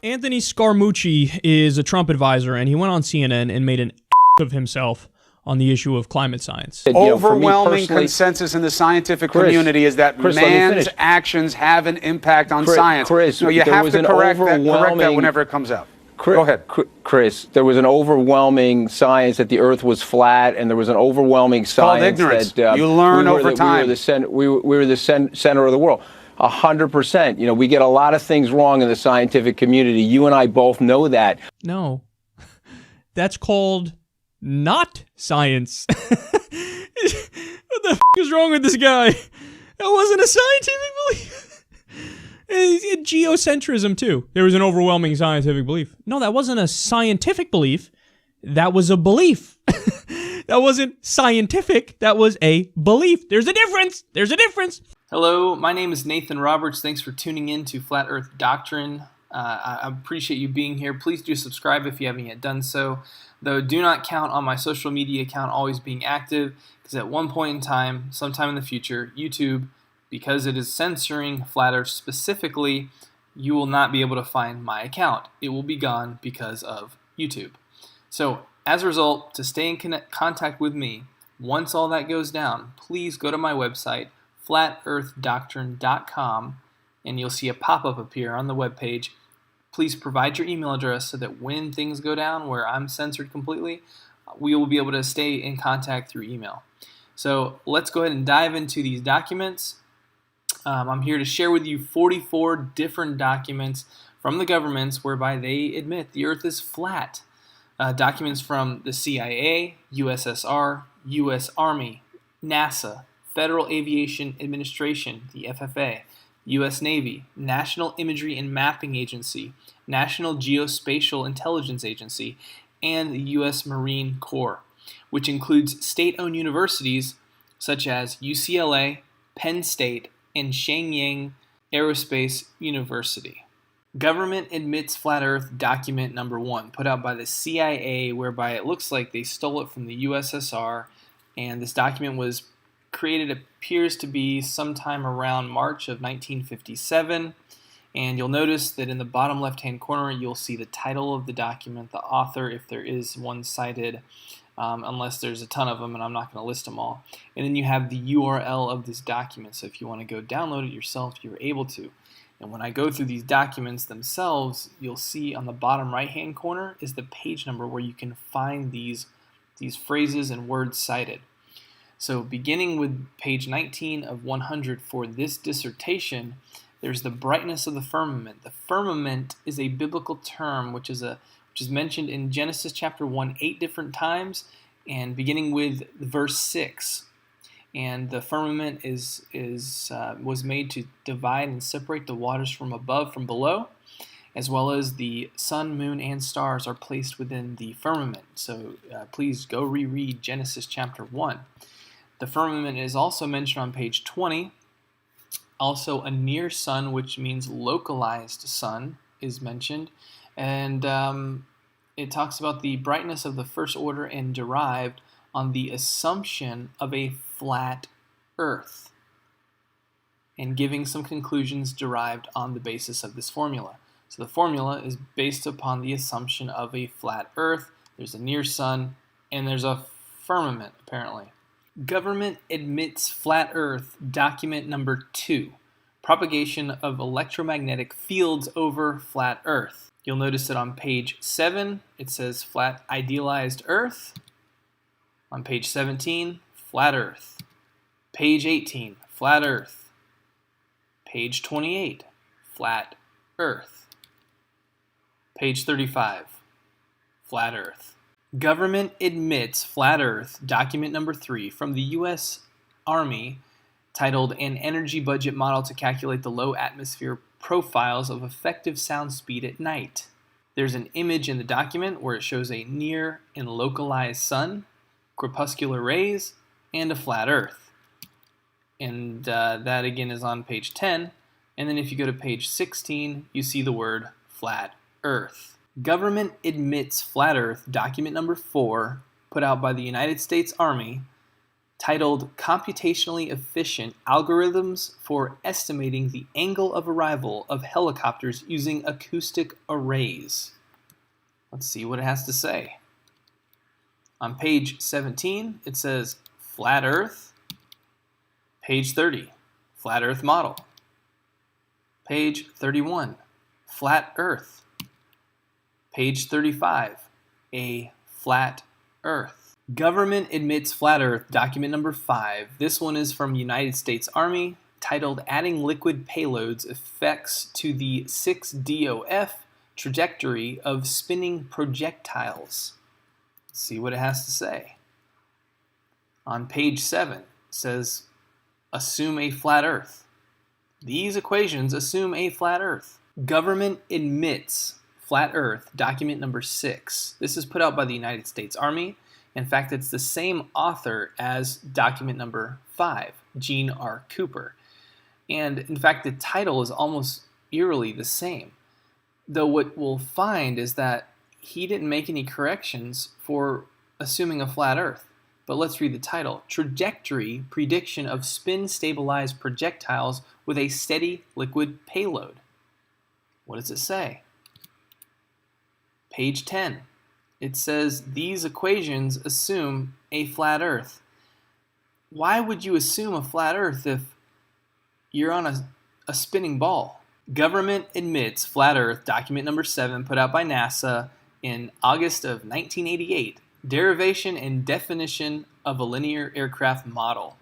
Anthony Scaramucci is a Trump advisor, and he went on CNN and made an of himself on the issue of climate science. Overwhelming consensus in the scientific community is that man's actions have an impact on science. Chris, you have to correct that whenever it comes out. Go ahead. Chris, there was an overwhelming science that the Earth was flat, and there was an overwhelming science that you learn over time. We were the center of the world. 100%. You know, we get a lot of things wrong in the scientific community. You and I both know that. No, that's called not science. What the f*** is wrong with this guy? That wasn't a scientific belief. Geocentrism, too. There was an overwhelming scientific belief. No, that wasn't a scientific belief. That was a belief. That wasn't scientific. That was a belief. There's a difference. There's a difference. Hello, my name is Nathan Roberts. Thanks for tuning in to Flat Earth Doctrine. I appreciate you being here. Please do subscribe if you haven't yet done so. Though do not count on my social media account always being active, because at one point in time, sometime in the future, YouTube, because it is censoring Flat Earth specifically, you will not be able to find my account. It will be gone because of YouTube. So as a result, to stay in contact with me, once all that goes down, please go to my website, flatearthdoctrine.com, and you'll see a pop-up appear on the webpage. Please provide your email address so that when things go down where I'm censored completely, we will be able to stay in contact through email. So let's go ahead and dive into these documents. I'm here to share with you 44 different documents from the governments whereby they admit the Earth is flat. Documents from the CIA, USSR, U.S. Army, NASA, Federal Aviation Administration, the FAA, U.S. Navy, National Imagery and Mapping Agency, National Geospatial Intelligence Agency, and the U.S. Marine Corps, which includes state-owned universities such as UCLA, Penn State, and Shenyang Aerospace University. Government admits Flat Earth document number 1, put out by the CIA, whereby it looks like they stole it from the USSR, and this document was created, appears to be sometime around March of 1957, and you'll notice that in the bottom left-hand corner you'll see the title of the document, the author, if there is one cited, unless there's a ton of them, and I'm not going to list them all. And then you have the URL of this document, so if you want to go download it yourself, you're able to. And when I go through these documents themselves, you'll see on the bottom right-hand corner is the page number where you can find these phrases and words cited. So beginning with page 19 of 100 for this dissertation, there's the brightness of the firmament. The firmament is a biblical term which is mentioned in Genesis chapter 1 8 different times, and beginning with verse 6. And the firmament was made to divide and separate the waters from above from below, as well as the sun, moon, and stars are placed within the firmament. So please go reread Genesis chapter 1. The firmament is also mentioned on page 20. Also, a near sun, which means localized sun, is mentioned. And it talks about the brightness of the first order and derived on the assumption of a flat Earth, and giving some conclusions derived on the basis of this formula. So the formula is based upon the assumption of a flat Earth. There's a near sun, and there's a firmament, apparently. Government admits flat Earth document number 2, propagation of electromagnetic fields over flat Earth. You'll notice that on page 7, it says flat idealized Earth. On page 17, flat Earth. Page 18, flat Earth. Page 28, flat Earth. Page 35, flat Earth. Government admits flat Earth, document number 3, from the U.S. Army, titled An Energy Budget Model to Calculate the Low Atmosphere Profiles of Effective Sound Speed at Night. There's an image in the document where it shows a near and localized sun, crepuscular rays, and a flat Earth. And that again is on page 10. And then if you go to page 16, you see the word flat Earth. Government admits flat Earth, document number 4, put out by the United States Army, titled Computationally Efficient Algorithms for Estimating the Angle of Arrival of Helicopters Using Acoustic Arrays. Let's see what it has to say. On page 17, it says Flat Earth. Page 30, Flat Earth Model. Page 31, Flat Earth. Page 35, A Flat Earth. Government admits Flat Earth, document number 5. This one is from United States Army, titled Adding Liquid Payloads Effects to the 6DOF Trajectory of Spinning Projectiles. Let's see what it has to say. On page 7, it says, Assume a flat Earth. These equations assume a flat Earth. Government admits Flat Earth, document number 6. This is put out by the United States Army. In fact, it's the same author as document number 5, Gene R. Cooper. And in fact, the title is almost eerily the same. Though what we'll find is that he didn't make any corrections for assuming a flat Earth. But let's read the title. Trajectory Prediction of Spin-Stabilized Projectiles with a Steady Liquid Payload. What does it say? Page 10. It says, these equations assume a flat Earth. Why would you assume a flat Earth if you're on a spinning ball? Government admits Flat Earth, document number 7, put out by NASA in August of 1988. Derivation and definition of a linear aircraft model.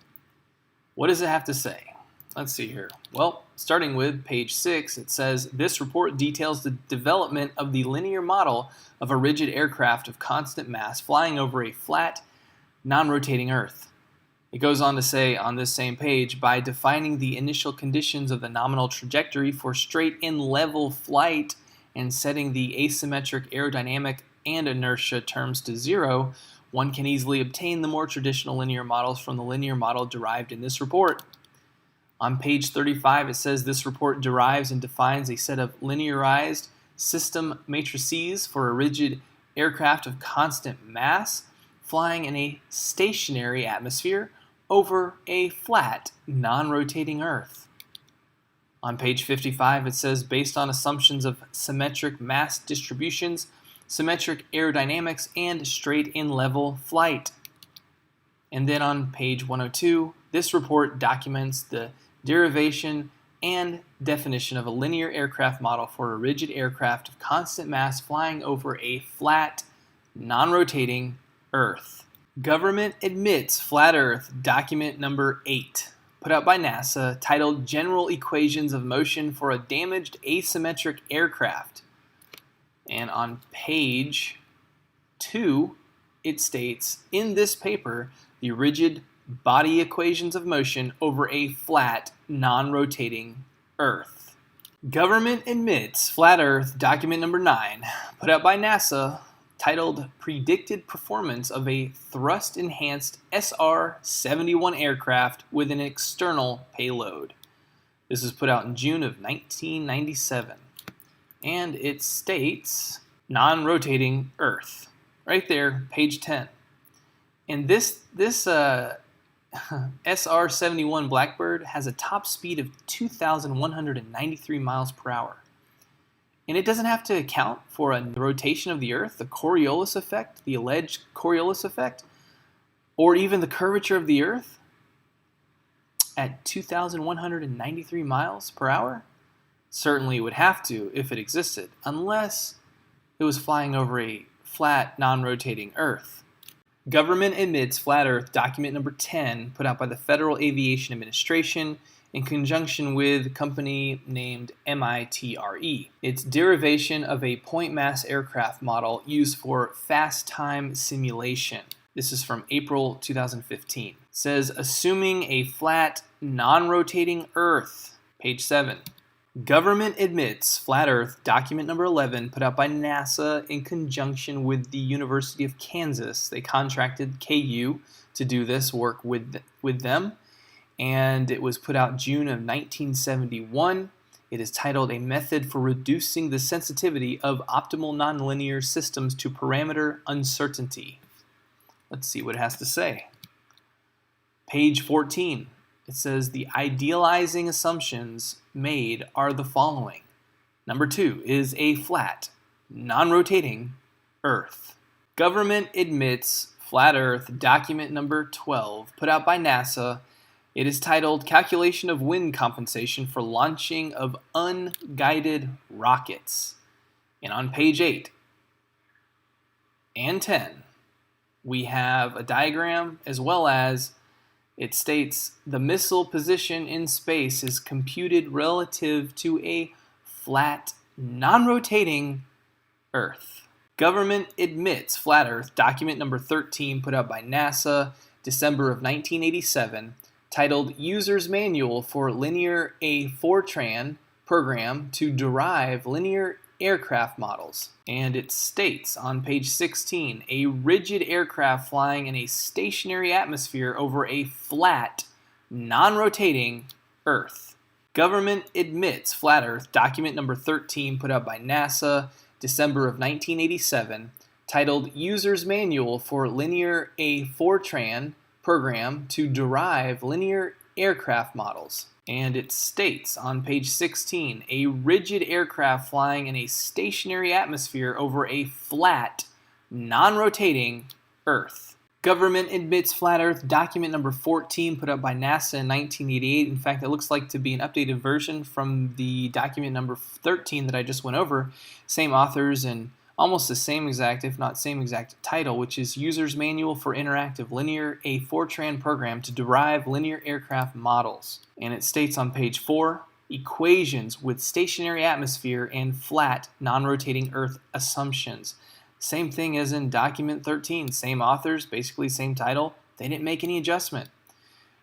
What does it have to say? Let's see here. Well, starting with page 6, it says, this report details the development of the linear model of a rigid aircraft of constant mass flying over a flat, non-rotating Earth. It goes on to say on this same page, by defining the initial conditions of the nominal trajectory for straight and level flight and setting the asymmetric aerodynamic and inertia terms to 0, one can easily obtain the more traditional linear models from the linear model derived in this report. On page 35, it says this report derives and defines a set of linearized system matrices for a rigid aircraft of constant mass flying in a stationary atmosphere over a flat, non-rotating Earth. On page 55, it says, based on assumptions of symmetric mass distributions, symmetric aerodynamics, and straight and level flight. And then on page 102, this report documents the derivation and definition of a linear aircraft model for a rigid aircraft of constant mass flying over a flat, non-rotating Earth. Government admits Flat Earth, document number 8, put out by NASA, titled General Equations of Motion for a Damaged Asymmetric Aircraft. And on page 2, it states, in this paper, the rigid body equations of motion over a flat, non-rotating Earth. Government admits Flat Earth, document number 9, put out by NASA, titled Predicted Performance of a Thrust-Enhanced SR-71 Aircraft with an External Payload. This was put out in June of 1997. And it states non-rotating Earth. Right there, page 10. And this SR-71 Blackbird has a top speed of 2,193 miles per hour. And it doesn't have to account for a rotation of the Earth, the Coriolis effect, the alleged Coriolis effect, or even the curvature of the Earth at 2,193 miles per hour. Certainly it would have to if it existed, unless it was flying over a flat, non-rotating Earth. Government admits Flat Earth, document number 10, put out by the Federal Aviation Administration in conjunction with a company named MITRE. It's derivation of a point mass aircraft model used for fast time simulation. This is from April 2015. It says, assuming a flat, non-rotating Earth. Page 7. Government admits Flat Earth, document number 11, put out by NASA in conjunction with the University of Kansas. They contracted KU to do this work with them, and it was put out June of 1971. It is titled A Method for Reducing the Sensitivity of Optimal Nonlinear Systems to Parameter Uncertainty. Let's see what it has to say. Page 14, it says the idealizing assumptions made are the following. Number 2 is a flat, non-rotating Earth. Government admits flat Earth, document number 12, put out by NASA. It is titled Calculation of Wind Compensation for Launching of Unguided Rockets. And on page 8 and 10, we have a diagram as well as it states the missile position in space is computed relative to a flat, non-rotating Earth. Government admits flat Earth, document number 13, put out by NASA, December of 1987, titled User's Manual for Linear A Fortran Program to Derive Linear Aircraft Models. And it states on page 16, a rigid aircraft flying in a stationary atmosphere over a flat, non-rotating Earth. Government admits flat Earth, document number 13, put out by NASA, December of 1987, titled User's Manual for Linear A Fortran Program to Derive Linear Aircraft Models. And it states on page 16, a rigid aircraft flying in a stationary atmosphere over a flat, non-rotating Earth. Government admits flat Earth, document number 14, put up by NASA in 1988. In fact, it looks like to be an updated version from the document number 13 that I just went over. Same authors and almost the same exact, if not same exact title, which is User's Manual for Interactive Linear A Fortran Program to Derive Linear Aircraft Models. And it states on page 4, equations with stationary atmosphere and flat, non-rotating Earth assumptions. Same thing as in document 13, same authors, basically same title. They didn't make any adjustment.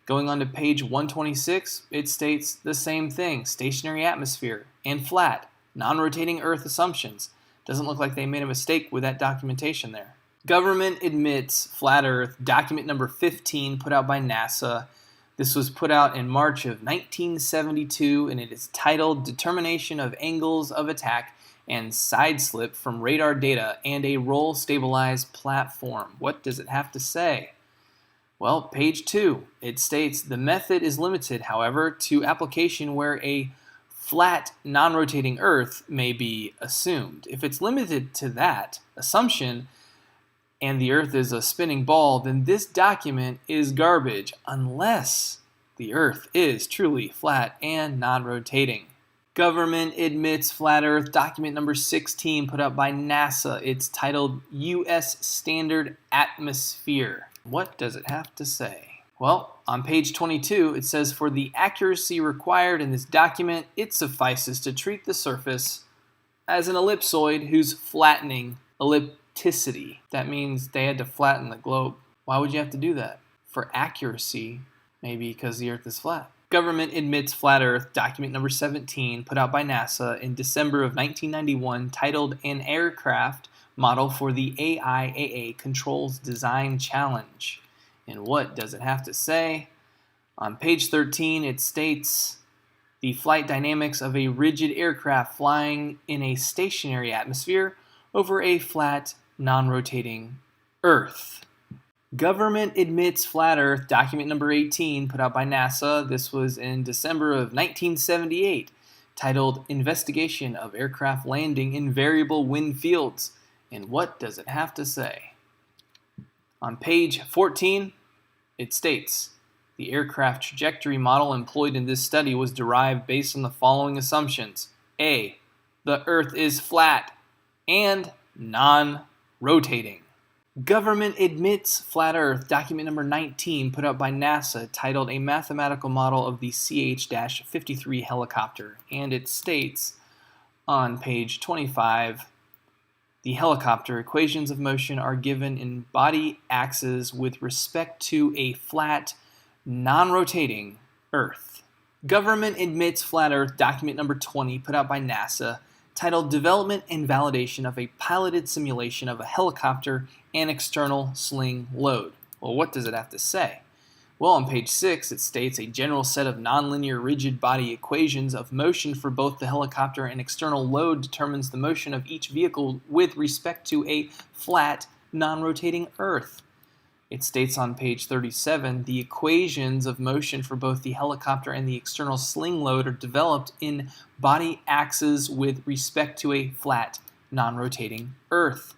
Going on to page 126, it states the same thing, stationary atmosphere and flat, non-rotating Earth assumptions. Doesn't look like they made a mistake with that documentation there. Government admits flat Earth, document number 15, put out by NASA. This was put out in March of 1972, and it is titled Determination of Angles of Attack and Side Slip from Radar Data and a Roll-Stabilized Platform. What does it have to say? Well, page 2, it states the method is limited, however, to application where a flat, non-rotating Earth may be assumed. If it's limited to that assumption and the Earth is a spinning ball, then this document is garbage unless the Earth is truly flat and non-rotating. Government admits flat Earth, document number 16, put out by NASA. It's titled U.S. Standard Atmosphere. What does it have to say? Well, on page 22, it says, for the accuracy required in this document, it suffices to treat the surface as an ellipsoid whose flattening ellipticity. That means they had to flatten the globe. Why would you have to do that? For accuracy, maybe because the Earth is flat. Government admits flat Earth, document number 17, put out by NASA in December of 1991, titled An Aircraft Model for the AIAA Controls Design Challenge. And what does it have to say? On page 13, it states the flight dynamics of a rigid aircraft flying in a stationary atmosphere over a flat, non-rotating Earth. Government admits flat Earth, document number 18, put out by NASA. This was in December of 1978, titled Investigation of Aircraft Landing in Variable Wind Fields. And what does it have to say? On page 14, it states, the aircraft trajectory model employed in this study was derived based on the following assumptions. A, the Earth is flat and non-rotating. Government admits flat Earth, document number 19, put out by NASA, titled A Mathematical Model of the CH-53 Helicopter. And it states on page 25, the helicopter equations of motion are given in body axes with respect to a flat, non-rotating Earth. Government admits flat Earth, document number 20, put out by NASA, titled Development and Validation of a Piloted Simulation of a Helicopter and External Sling Load. Well, what does it have to say? Well, on page 6, it states a general set of nonlinear rigid body equations of motion for both the helicopter and external load determines the motion of each vehicle with respect to a flat, non-rotating Earth. It states on page 37, the equations of motion for both the helicopter and the external sling load are developed in body axes with respect to a flat, non-rotating Earth.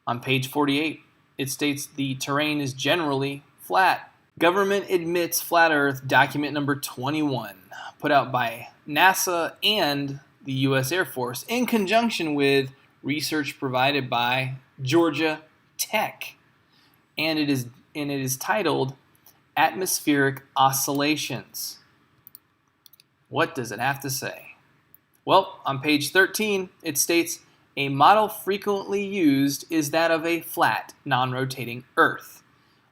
On page 48, it states the terrain is generally flat. Government admits flat Earth, document number 21, put out by NASA and the U.S. Air Force in conjunction with research provided by Georgia Tech. And it is titled Atmospheric Oscillations. What does it have to say? Well, on page 13, it states, a model frequently used is that of a flat, non-rotating Earth.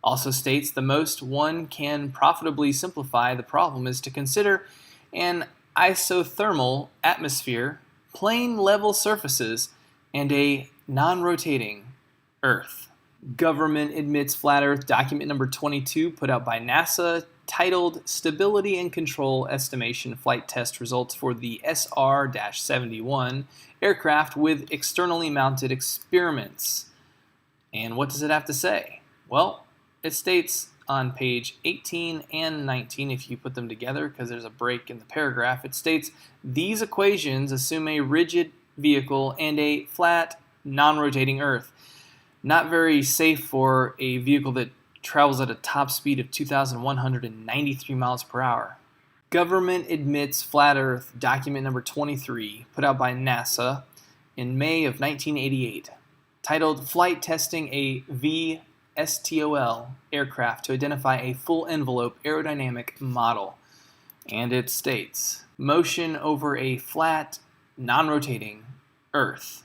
Also states the most one can profitably simplify the problem is to consider an isothermal atmosphere, plane level surfaces, and a non-rotating Earth. Government admits flat Earth, document number 22, put out by NASA, titled Stability and Control Estimation Flight Test Results for the SR-71 aircraft with externally mounted experiments. And what does it have to say? Well, it states on page 18 and 19, if you put them together, because there's a break in the paragraph, it states, these equations assume a rigid vehicle and a flat, non-rotating Earth. Not very safe for a vehicle that travels at a top speed of 2,193 miles per hour. Government admits flat Earth, document number 23, put out by NASA in May of 1988, titled Flight Testing a VSTOL aircraft to identify a full envelope aerodynamic model. And it states, motion over a flat, non-rotating Earth,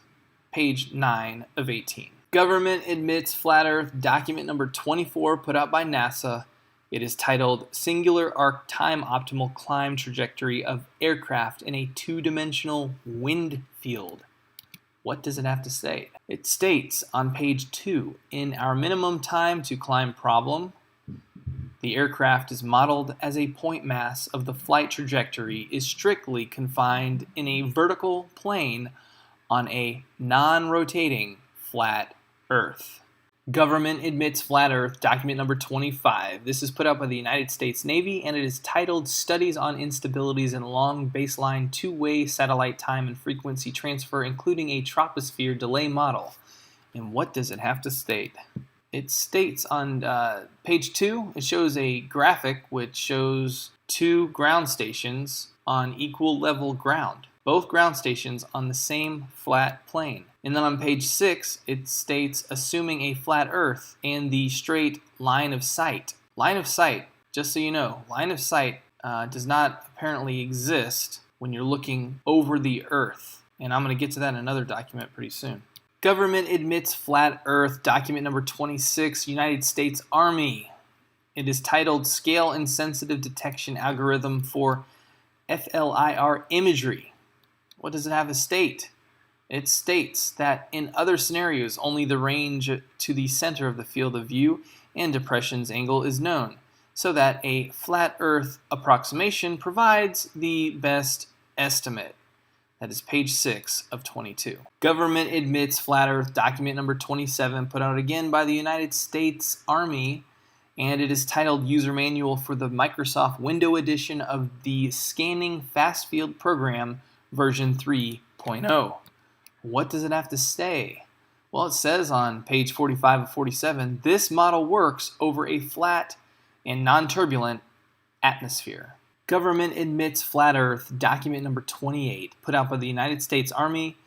page 9 of 18. Government admits flat Earth, document number 24, put out by NASA. It is titled Singular Arc Time Optimal Climb Trajectory of Aircraft in a Two-Dimensional Wind Field. What does it have to say? It states on page 2, in our minimum time to climb problem, the aircraft is modeled as a point mass of the flight trajectory is strictly confined in a vertical plane on a non-rotating flat Earth. Government admits flat Earth, document number 25. This is put out by the United States Navy, and it is titled Studies on Instabilities in Long Baseline Two-Way Satellite Time and Frequency Transfer, including a Troposphere Delay Model. And what does it have to state? It states on page 2, it shows a graphic which shows two ground stations on equal level ground. Both ground stations on the same flat plane. And then on page 6, it states assuming a flat Earth and the straight line of sight. Line of sight, just so you know, line of sight does not apparently exist when you're looking over the Earth. And I'm going to get to that in another document pretty soon. Government admits flat Earth, document number 26, United States Army. It is titled Scale and Sensitive Detection Algorithm for FLIR Imagery. What does it have to state? It states that in other scenarios, only the range to the center of the field of view and depression's angle is known, so that a flat Earth approximation provides the best estimate. That is page 6 of 22. Government admits flat Earth, document number 27, put out again by the United States Army, and it is titled User Manual for the Microsoft Windows edition of the Scanning Fast Field Program version 3.0. What does it have to say? Well, it says on page 45 of 47, this model works over a flat and non-turbulent atmosphere. Government admits flat Earth, document number 28, put out by the United States Army,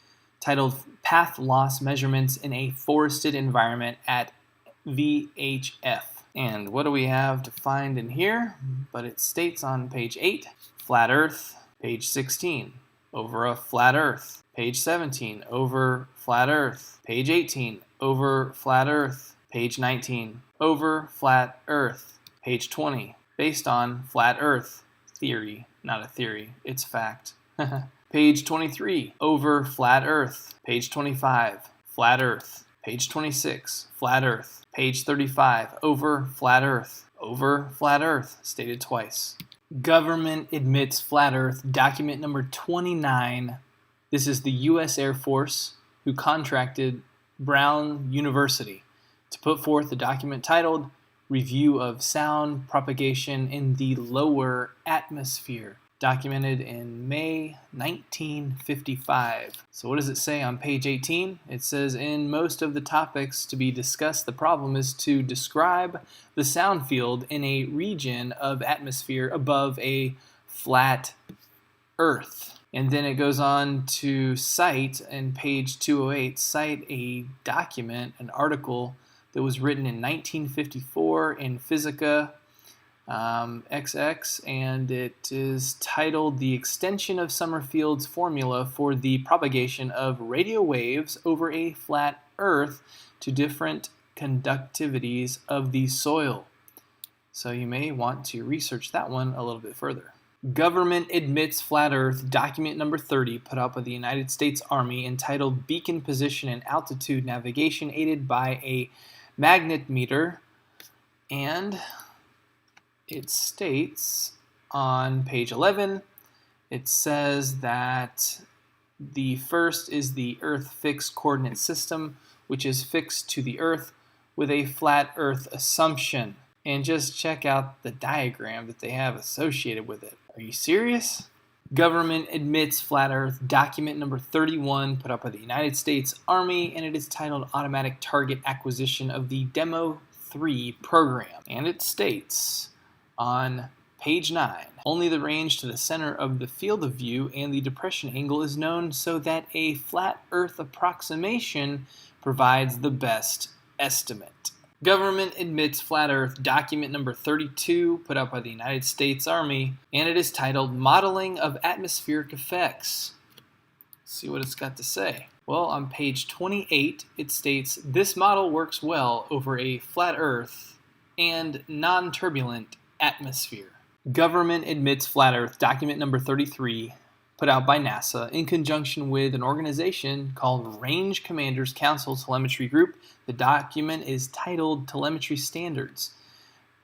titled Path Loss Measurements in a Forested Environment at VHF. And what do we have to find in here? But it states on page 8, flat Earth, page 16, over a flat Earth, page 17, over flat Earth, page 18, over flat Earth, page 19, over flat Earth, page 20, based on flat Earth theory, not a theory, it's fact. Page 23, over flat Earth, page 25, flat Earth, page 26, flat Earth, page 35, over flat Earth, stated twice. Government admits flat Earth, document number 29. This is the U.S. Air Force who contracted Brown University to put forth a document titled Review of Sound Propagation in the Lower Atmosphere, documented in May 1955. So what does it say on page 18? It says, in most of the topics to be discussed, the problem is to describe the sound field in a region of atmosphere above a flat Earth. And then it goes on to cite, in page 208, cite a document, an article that was written in 1954 in Physica XX, and it is titled The Extension of Summerfield's Formula for the Propagation of Radio Waves Over a Flat Earth to Different Conductivities of the Soil. So you may want to research that one a little bit further. Government Admits Flat Earth, document number 30, put out by the United States Army, entitled Beacon Position and Altitude Navigation Aided by a Magnetometer, and it states on page 11, it says that the first is the Earth Fixed Coordinate System, which is fixed to the Earth with a flat Earth assumption. And just check out the diagram that they have associated with it. Are you serious? Government Admits Flat Earth, document number 31, put out by the United States Army, and it is titled Automatic Target Acquisition of the Demo 3 Program. And it states on page 9, only the range to the center of the field of view and the depression angle is known, so that a flat Earth approximation provides the best estimate. Government Admits Flat Earth, document number 32, put out by the United States Army, and it is titled Modeling of Atmospheric Effects. Let's see what it's got to say. Well, on page 28, it states, this model works well over a flat Earth and non-turbulent atmosphere. Government Admits Flat Earth, document number 33, put out by NASA in conjunction with an organization called Range Commanders Council Telemetry Group. The document is titled Telemetry Standards.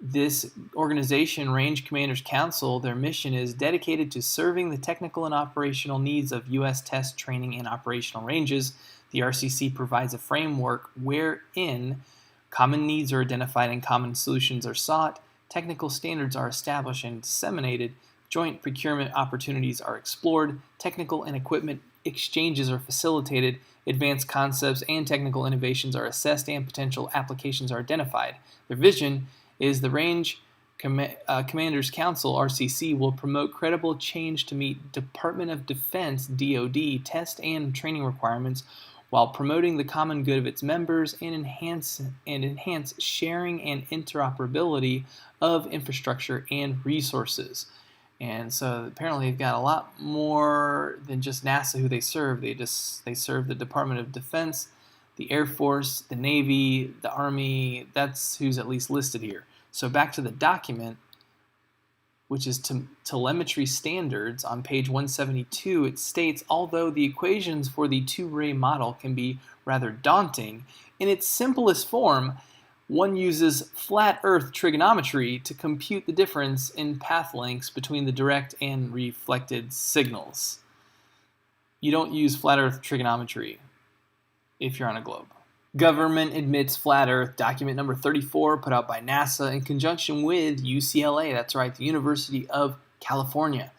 This organization, Range Commanders Council, their mission is dedicated to serving the technical and operational needs of U.S. test, training, and operational ranges. The RCC provides a framework wherein common needs are identified and common solutions are sought, technical standards are established and disseminated, joint procurement opportunities are explored, technical and equipment exchanges are facilitated, advanced concepts and technical innovations are assessed, and potential applications are identified. Their vision is the Range Commanders Council, RCC, will promote credible change to meet Department of Defense, DoD, test and training requirements while promoting the common good of its members and enhance sharing and interoperability of infrastructure and resources. And so apparently they've got a lot more than just NASA who they serve. They serve the Department of Defense, the Air Force, the Navy, the Army. That's who's at least listed here. So back to the document, which is telemetry standards, on page 172, it states, although the equations for the two-ray model can be rather daunting, in its simplest form, one uses flat Earth trigonometry to compute the difference in path lengths between the direct and reflected signals. You don't use flat Earth trigonometry if you're on a globe. Government Admits Flat Earth, document number 34, put out by NASA in conjunction with UCLA, that's right, the University of California.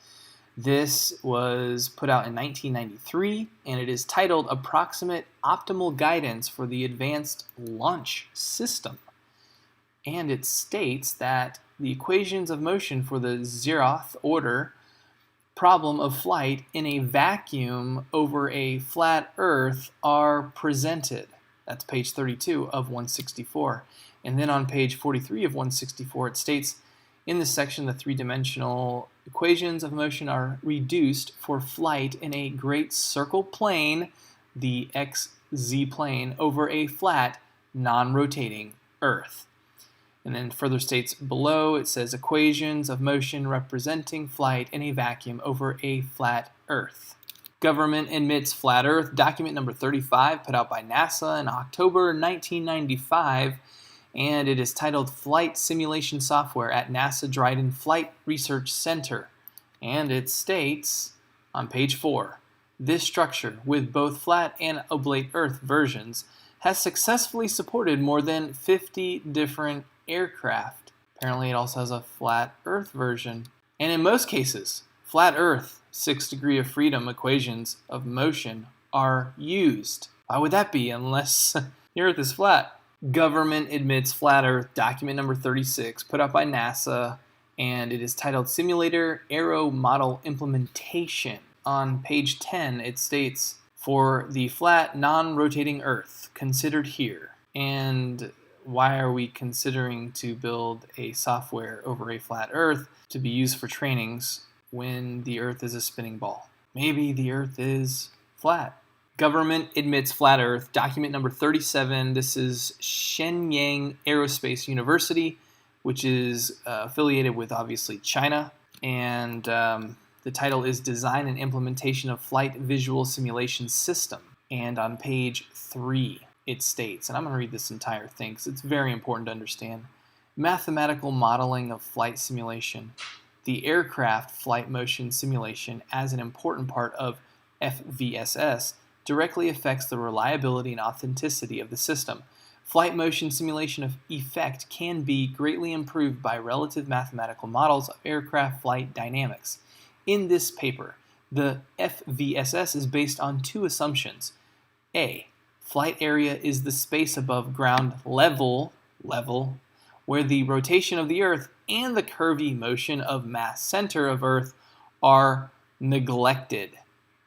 This was put out in 1993, and it is titled Approximate Optimal Guidance for the Advanced Launch System. And it states that the equations of motion for the zeroth order problem of flight in a vacuum over a flat Earth are presented. That's page 32 of 164. And then on page 43 of 164, it states, in this section, the three-dimensional equations of motion are reduced for flight in a great circle plane, the XZ plane, over a flat, non-rotating Earth. And then further states below, it says equations of motion representing flight in a vacuum over a flat Earth. Government Admits Flat Earth, document number 35, put out by NASA in October 1995, and it is titled Flight Simulation Software at NASA Dryden Flight Research Center. And it states on page 4, this structure, with both flat and oblate Earth versions, has successfully supported more than 50 different aircraft. Apparently it also has a flat Earth version. And in most cases, flat Earth 6 degree of freedom equations of motion are used. Why would that be unless the Earth is flat? Government admits flat Earth, document number 36, put out by NASA, and it is titled Simulator Aero Model Implementation. On page 10, it states, for the flat, non-rotating Earth considered here. And why are we considering to build a software over a flat Earth to be used for trainings when the Earth is a spinning ball? Maybe the Earth is flat. Government admits flat Earth, document number 37. This is Shenyang Aerospace University, which is affiliated with, obviously, China. And the title is Design and Implementation of Flight Visual Simulation System. And on page 3, it states, and I'm going to read this entire thing because it's very important to understand, mathematical modeling of flight simulation. The aircraft flight motion simulation as an important part of FVSS directly affects the reliability and authenticity of the system. Flight motion simulation of effect can be greatly improved by relative mathematical models of aircraft flight dynamics. In this paper, the FVSS is based on two assumptions. A, flight area is the space above ground level, where the rotation of the Earth and the curvy motion of mass center of Earth are neglected,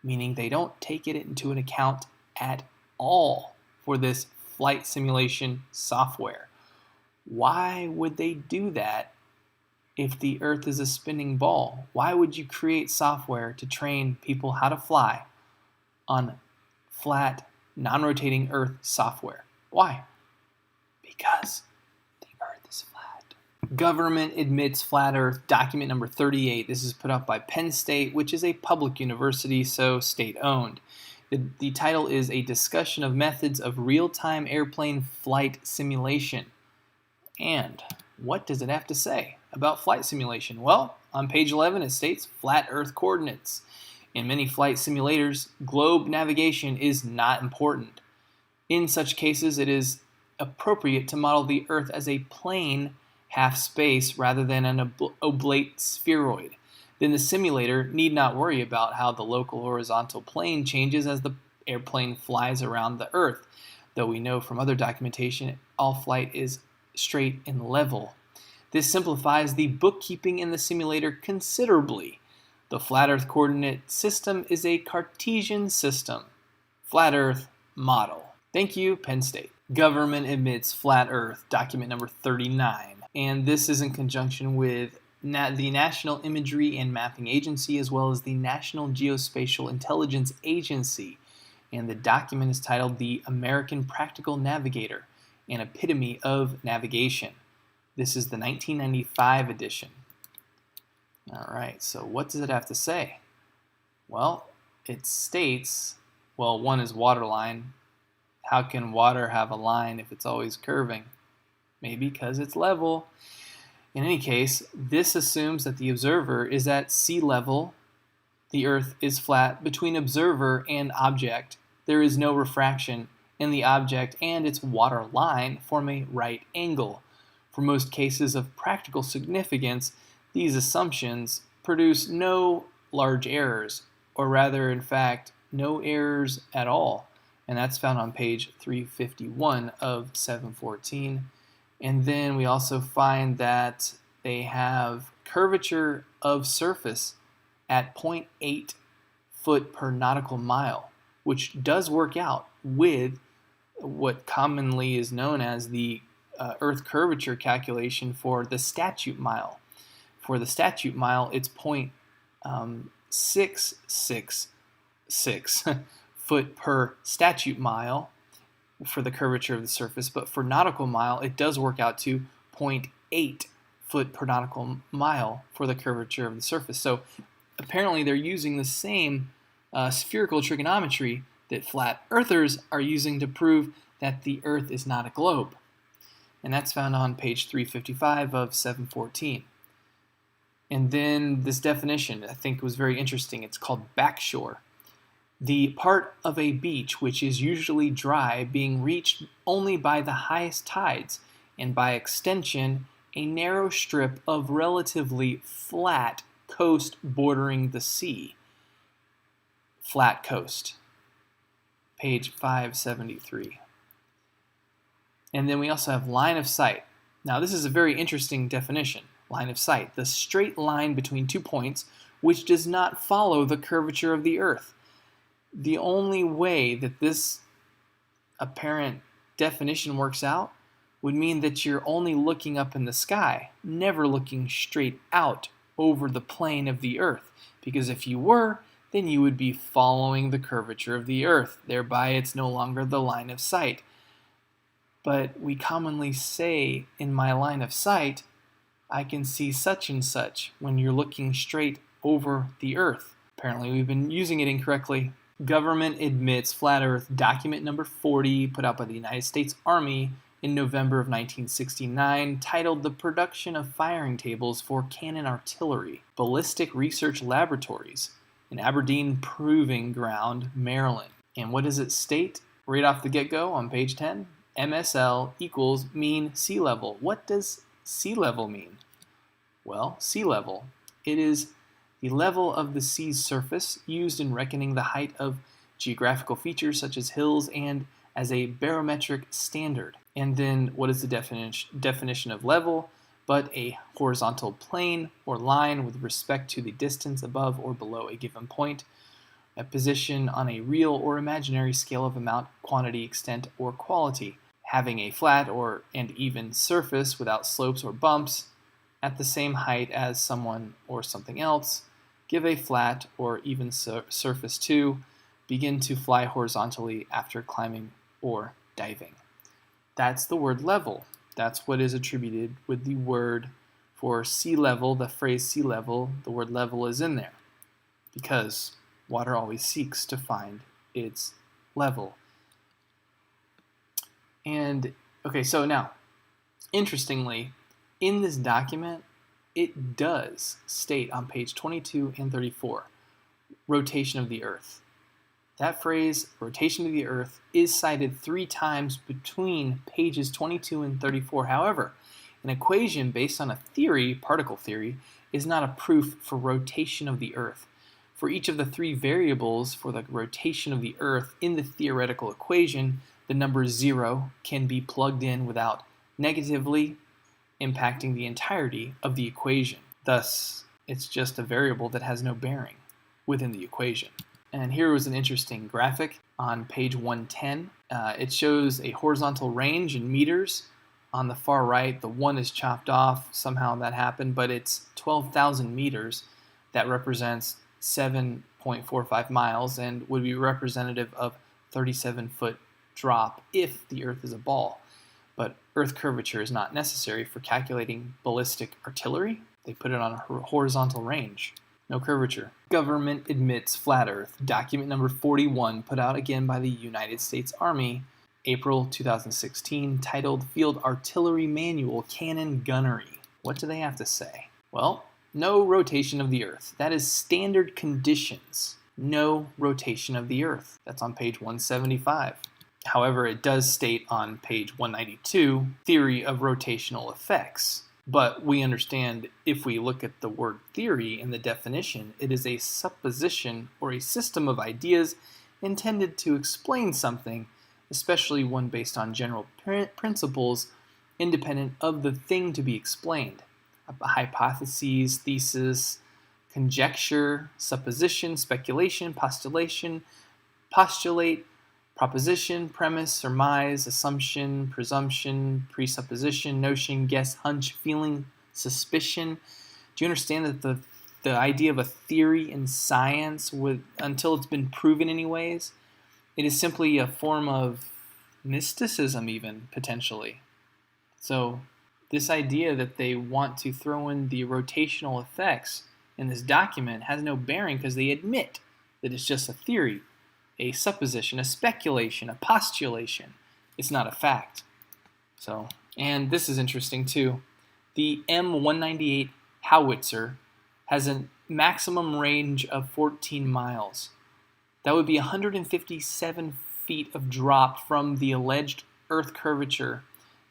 meaning they don't take it into an account at all for this flight simulation software. Why would they do that if the Earth is a spinning ball? Why would you create software to train people how to fly on flat, non-rotating Earth software? Why? Because the Earth is flat. Government admits flat Earth, document number 38. This is put up by Penn State, which is a public university, so state-owned. The title is A Discussion of Methods of Real-Time Airplane Flight Simulation. And what does it have to say about flight simulation? Well, on page 11 it states flat Earth coordinates. In many flight simulators, globe navigation is not important. In such cases, it is appropriate to model the Earth as a plane half space rather than an oblate spheroid. Then the simulator need not worry about how the local horizontal plane changes as the airplane flies around the Earth, though we know from other documentation all flight is straight and level. This simplifies the bookkeeping in the simulator considerably. The flat Earth coordinate system is a Cartesian system. Flat Earth model. Thank you, Penn State. Government admits flat Earth, document number 39. And this is in conjunction with the National Imagery and Mapping Agency, as well as the National Geospatial Intelligence Agency. And the document is titled The American Practical Navigator, an Epitome of Navigation. This is the 1995 edition. All right, so what does it have to say? Well, it states, well, one is waterline. How can water have a line if it's always curving? Maybe because it's level. In any case, this assumes that the observer is at sea level. The Earth is flat. Between observer and object, there is no refraction, and the object and its water line form a right angle. For most cases of practical significance, these assumptions produce no large errors, or rather, in fact, no errors at all. And that's found on page 351 of 714. And then we also find that they have curvature of surface at 0.8 foot per nautical mile, which does work out with what commonly is known as the Earth curvature calculation for the statute mile. For the statute mile, it's 0.666 foot per statute mile for the curvature of the surface, but for nautical mile, it does work out to 0.8 foot per nautical mile for the curvature of the surface. So apparently they're using the same spherical trigonometry that flat earthers are using to prove that the Earth is not a globe. And that's found on page 355 of 714. And then this definition, I think, was very interesting. It's called backshore. The part of a beach which is usually dry being reached only by the highest tides, and by extension, a narrow strip of relatively flat coast bordering the sea. Flat coast. Page 573. And then we also have line of sight. Now this is a very interesting definition. Line of sight, the straight line between 2 points which does not follow the curvature of the earth. The only way that this apparent definition works out would mean that you're only looking up in the sky, never looking straight out over the plane of the earth. Because if you were, then you would be following the curvature of the earth. Thereby, it's no longer the line of sight. But we commonly say, in my line of sight, I can see such and such when you're looking straight over the earth. Apparently, we've been using it incorrectly. Government admits flat earth, document number 40, put out by the United States Army in November of 1969, titled The Production of Firing Tables for Cannon Artillery, Ballistic Research Laboratories, in Aberdeen Proving Ground, Maryland. And what does it state right off the get-go on page 10? MSL equals mean sea level. What does sea level mean? Well, sea level. It is the level of the sea's surface used in reckoning the height of geographical features such as hills and as a barometric standard. And then what is the definition of level? But a horizontal plane or line with respect to the distance above or below a given point, a position on a real or imaginary scale of amount, quantity, extent, or quality, having a flat or and even surface without slopes or bumps at the same height as someone or something else, give a flat or even surface to, begin to fly horizontally after climbing or diving. That's the word level. That's what is attributed with the word for sea level, the phrase sea level, the word level is in there because water always seeks to find its level. And, okay, so now, interestingly, in this document, it does state on page 22 and 34, rotation of the earth. That phrase, rotation of the earth, is cited 3 times between pages 22 and 34. However, an equation based on a theory, particle theory, is not a proof for rotation of the earth. For each of the 3 variables for the rotation of the earth in the theoretical equation, the number 0 can be plugged in without negatively impacting the entirety of the equation. Thus, it's just a variable that has no bearing within the equation. And here was an interesting graphic on page 110. It shows a horizontal range in meters. On the far right, the 1 is chopped off. Somehow that happened, but it's 12,000 meters. That represents 7.45 miles and would be representative of 37-foot drop if the Earth is a ball. But Earth curvature is not necessary for calculating ballistic artillery. They put it on a horizontal range. No curvature. Government admits flat Earth. Document number 41, put out again by the United States Army, April 2016, titled Field Artillery Manual Cannon Gunnery. What do they have to say? Well, no rotation of the Earth. That is standard conditions. No rotation of the Earth. That's on page 175. However, it does state on page 192, theory of rotational effects. But we understand if we look at the word theory in the definition, it is a supposition or a system of ideas intended to explain something, especially one based on general principles independent of the thing to be explained. A hypothesis, thesis, conjecture, supposition, speculation, postulation, postulate, proposition, premise, surmise, assumption, presumption, presupposition, notion, guess, hunch, feeling, suspicion. Do you understand that the idea of a theory in science, until it's been proven anyways, it is simply a form of mysticism even, potentially. So this idea that they want to throw in the rotational effects in this document has no bearing because they admit that it's just a theory, a supposition, a speculation, a postulation. It's not a fact. So, and this is interesting too. The M198 howitzer has a maximum range of 14 miles. That would be 157 feet of drop from the alleged Earth curvature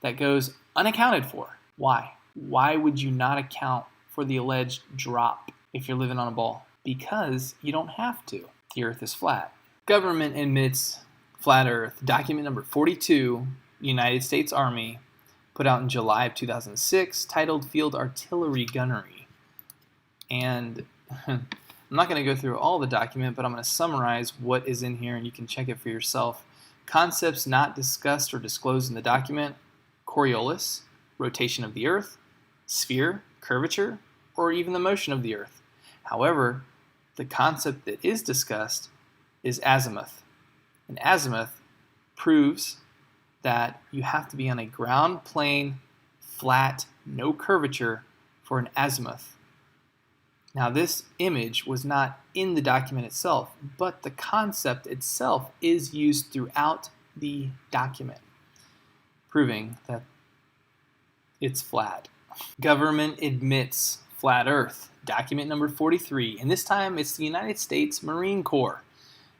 that goes unaccounted for. Why? Why would you not account for the alleged drop if you're living on a ball? Because you don't have to. The Earth is flat. Government admits flat Earth. Document number 42, United States Army, put out in July of 2006, titled Field Artillery Gunnery. And I'm not going to go through all the document, but I'm going to summarize what is in here, and you can check it for yourself. Concepts not discussed or disclosed in the document: Coriolis, rotation of the Earth, sphere, curvature, or even the motion of the Earth. However, the concept that is discussed is azimuth. And azimuth proves that you have to be on a ground plane, flat, no curvature for an azimuth. Now, this image was not in the document itself, but the concept itself is used throughout the document, proving that it's flat. Government admits flat Earth. Document number 43, and this time it's the United States Marine Corps,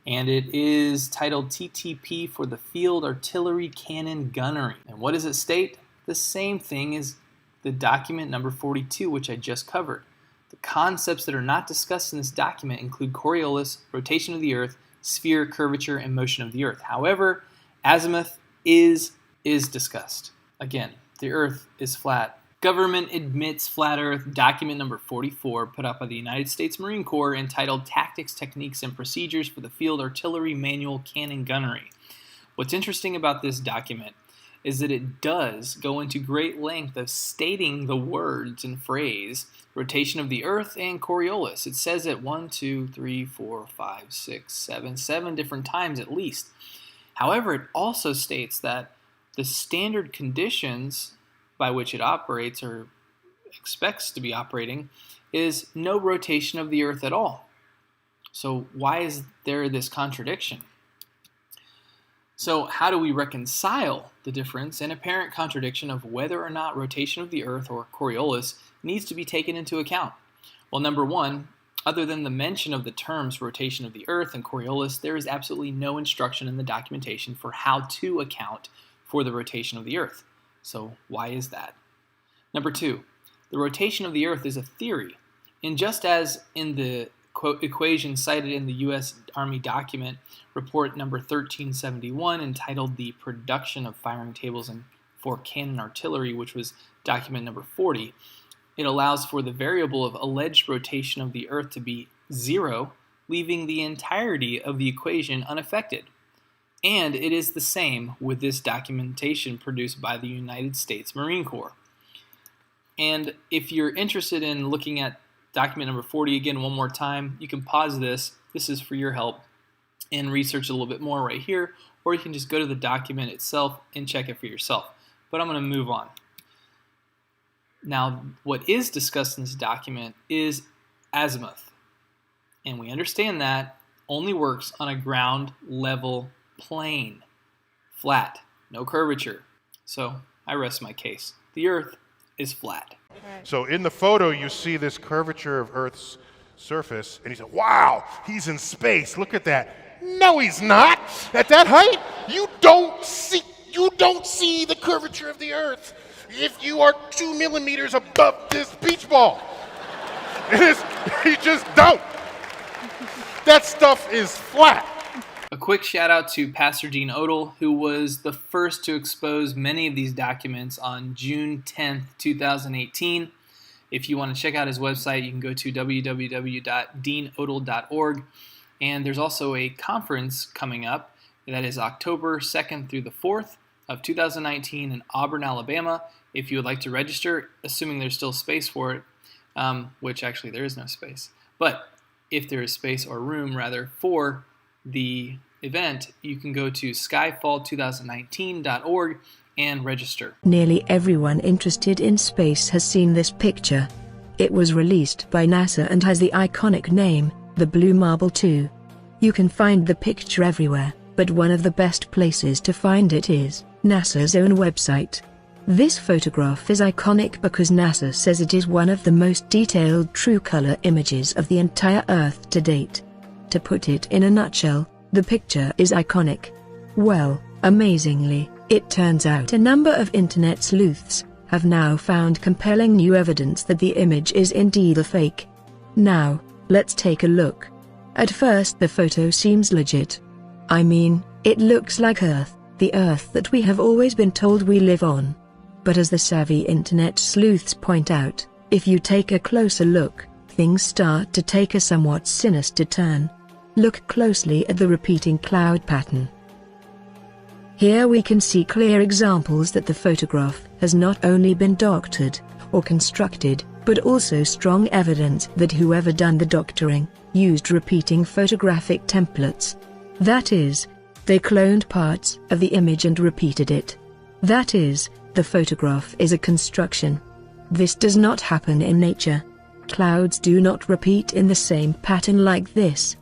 and it is titled TTP for the Field Artillery Cannon Gunnery. And what does it state? The same thing as the document number 42, which I just covered. The concepts that are not discussed in this document include Coriolis, rotation of the Earth, sphere, curvature, and motion of the Earth. However, azimuth is discussed. Again, the Earth is flat. Government admits flat Earth. Document number 44, put out by the United States Marine Corps, entitled Tactics, Techniques, and Procedures for the Field Artillery Manual Cannon Gunnery. What's interesting about this document is that it does go into great length of stating the words and phrase rotation of the Earth and Coriolis. It says it 7 different times at least. However, it also states that the standard conditions by which it operates or expects to be operating is no rotation of the Earth at all. So why is there this contradiction? So how do we reconcile the difference and apparent contradiction of whether or not rotation of the Earth, or Coriolis, needs to be taken into account? Well, number one, other than the mention of the terms rotation of the Earth and Coriolis, there is absolutely no instruction in the documentation for how to account for the rotation of the Earth. So why is that? Number two, the rotation of the Earth is a theory. And just as in the quote equation cited in the U.S. Army document, report number 1371, entitled The Production of Firing Tables for Cannon Artillery, which was document number 40, it allows for the variable of alleged rotation of the Earth to be 0, leaving the entirety of the equation unaffected. And it is the same with this documentation produced by the United States Marine Corps. And if you're interested in looking at document number 40 again one more time, you can pause this. This is for your help, and research a little bit more right here, or you can just go to the document itself and check it for yourself. But I'm going to move on. Now, what is discussed in this document is azimuth. And we understand that only works on a ground level plane, flat, no curvature. So I rest my case. The Earth is flat. So in the photo, you see this curvature of Earth's surface, and he said, wow, he's in space. Look at that. No, he's not. At that height, you don't see the curvature of the Earth if you are 2 millimeters above this beach ball. You just don't. That stuff is flat. A quick shout out to Pastor Dean Odell, who was the first to expose many of these documents on June 10th, 2018. If you want to check out his website, you can go to www.deanodell.org. And there's also a conference coming up that is October 2nd through the 4th of 2019 in Auburn, Alabama. If you would like to register, assuming there's still space for it, which actually there is no space. But if there is space or room, rather, for the event, you can go to skyfall2019.org and register. Nearly everyone interested in space has seen this picture. It was released by NASA and has the iconic name, the Blue Marble 2. You can find the picture everywhere, but one of the best places to find it is NASA's own website. This photograph is iconic because NASA says it is one of the most detailed true color images of the entire Earth to date. To put it in a nutshell, the picture is iconic. Well, amazingly, it turns out a number of internet sleuths have now found compelling new evidence that the image is indeed a fake. Now, let's take a look. At first the photo seems legit. I mean, it looks like Earth, the Earth that we have always been told we live on. But as the savvy internet sleuths point out, if you take a closer look, things start to take a somewhat sinister turn. Look closely at the repeating cloud pattern. Here we can see clear examples that the photograph has not only been doctored or constructed, but also strong evidence that whoever done the doctoring used repeating photographic templates. That is, they cloned parts of the image and repeated it. That is, the photograph is a construction. This does not happen in nature. Clouds do not repeat in the same pattern like this.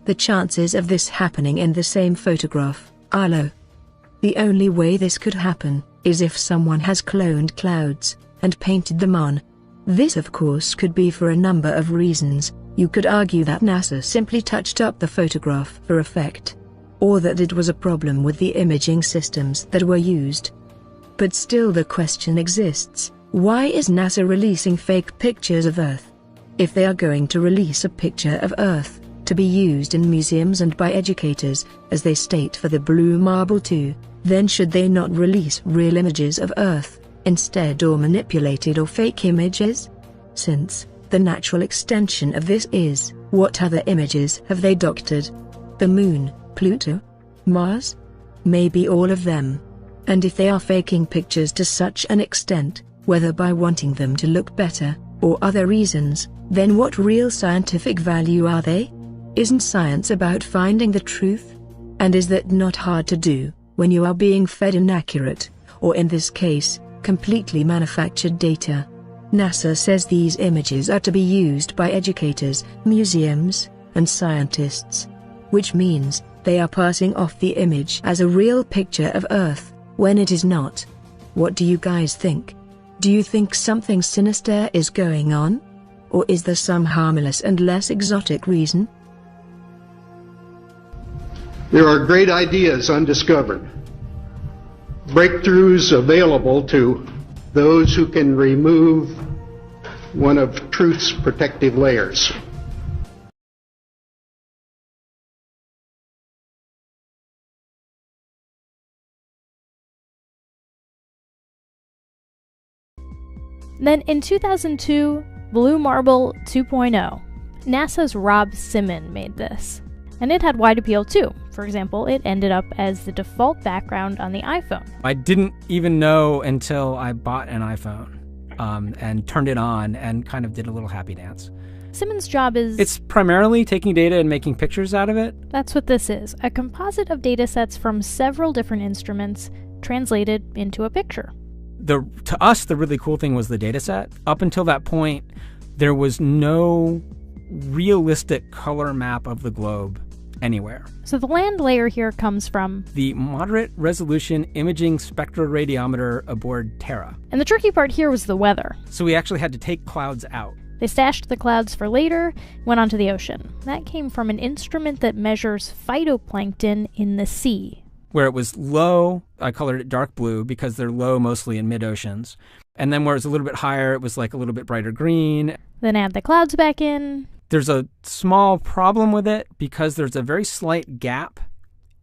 The chances of this happening in the same photograph are low. The only way this could happen is if someone has cloned clouds and painted them on. This of course could be for a number of reasons. You could argue that NASA simply touched up the photograph for effect, or that it was a problem with the imaging systems that were used. But still the question exists, why is NASA releasing fake pictures of Earth? If they are going to release a picture of Earth to be used in museums and by educators, as they state for the Blue Marble 2, then should they not release real images of Earth instead, or manipulated or fake images? Since the natural extension of this is, what other images have they doctored? The Moon, Pluto, Mars? Maybe all of them. And if they are faking pictures to such an extent, whether by wanting them to look better, or other reasons, then what real scientific value are they? Isn't science about finding the truth? And is that not hard to do, when you are being fed inaccurate, or in this case, completely manufactured data? NASA says these images are to be used by educators, museums, and scientists. Which means, they are passing off the image as a real picture of Earth, when it is not. What do you guys think? Do you think something sinister is going on? Or is there some harmless and less exotic reason? There are great ideas undiscovered, breakthroughs available to those who can remove one of truth's protective layers. Then in 2002, Blue Marble 2.0, NASA's Rob Simon made this. And it had wide appeal too. For example, it ended up as the default background on the iPhone. I didn't even know until I bought an iPhone and turned it on and kind of did a little happy dance. Simon's job is... It's primarily taking data and making pictures out of it. That's what this is, a composite of data sets from several different instruments translated into a picture. To us, the really cool thing was the data set. Up until that point, there was no realistic color map of the globe anywhere. So the land layer here comes from the Moderate Resolution Imaging Spectroradiometer aboard Terra. And the tricky part here was the weather. So we actually had to take clouds out. They stashed the clouds for later, went onto the ocean. That came from an instrument that measures phytoplankton in the sea. Where it was low, I colored it dark blue because they're low mostly in mid-oceans. And then where it was a little bit higher, it was like a little bit brighter green. Then add the clouds back in. There's a small problem with it because there's a very slight gap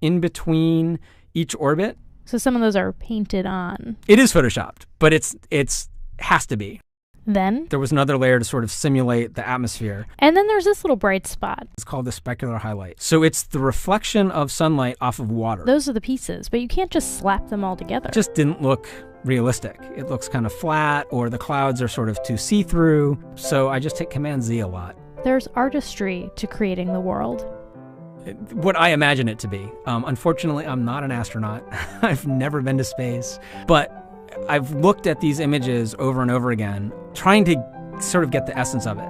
in between each orbit. So some of those are painted on. It is photoshopped, but it's has to be. Then there was another layer to sort of simulate the atmosphere. And then there's this little bright spot. It's called the specular highlight. So it's the reflection of sunlight off of water. Those are the pieces, but you can't just slap them all together. It just didn't look realistic. It looks kind of flat, or the clouds are sort of too see-through. So I just hit Command Z a lot. There's artistry to creating the world. What I imagine it to be. Unfortunately, I'm not an astronaut. I've never been to space. But I've looked at these images over and over again, trying to sort of get the essence of it.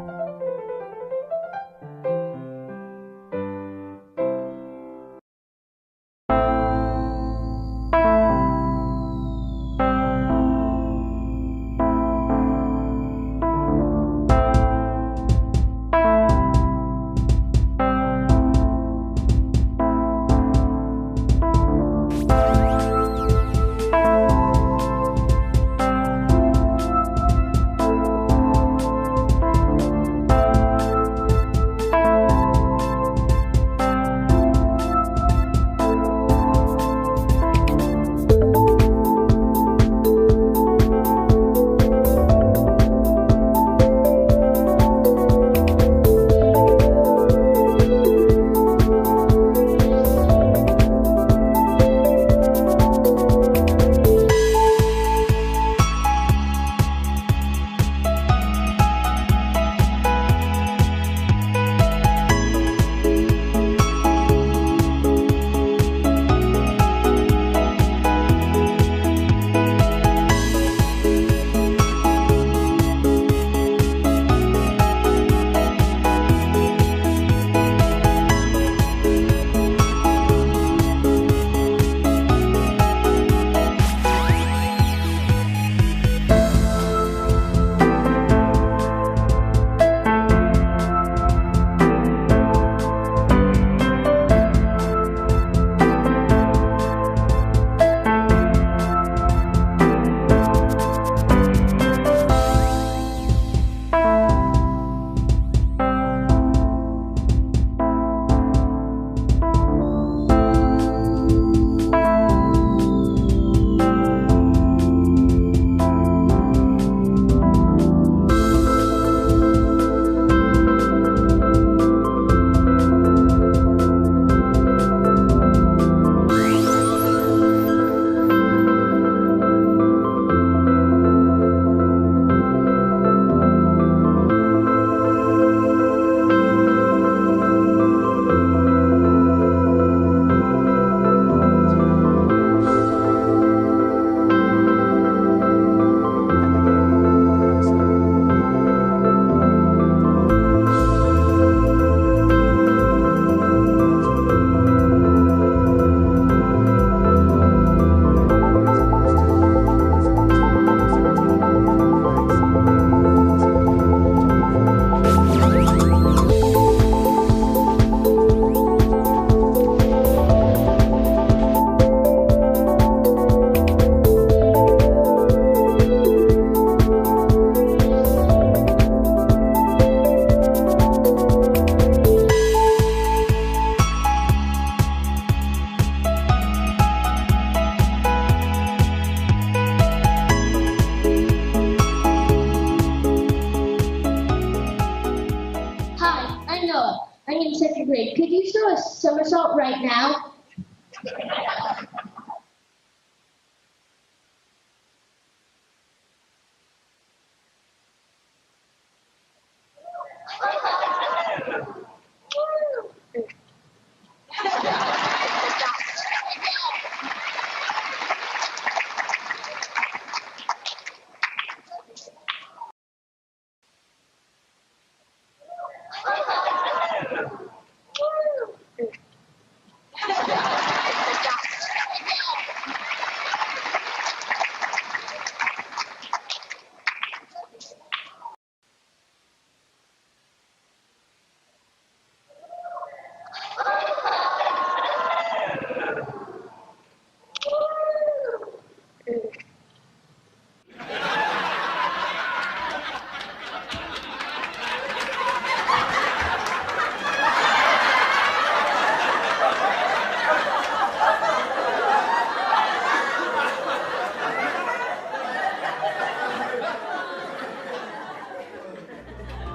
grade. Could you throw a somersault right now?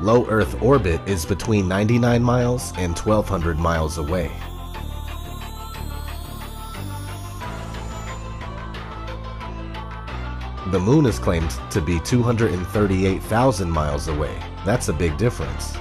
Low Earth orbit is between 99 miles and 1,200 miles away. The moon is claimed to be 238,000 miles away. That's a big difference.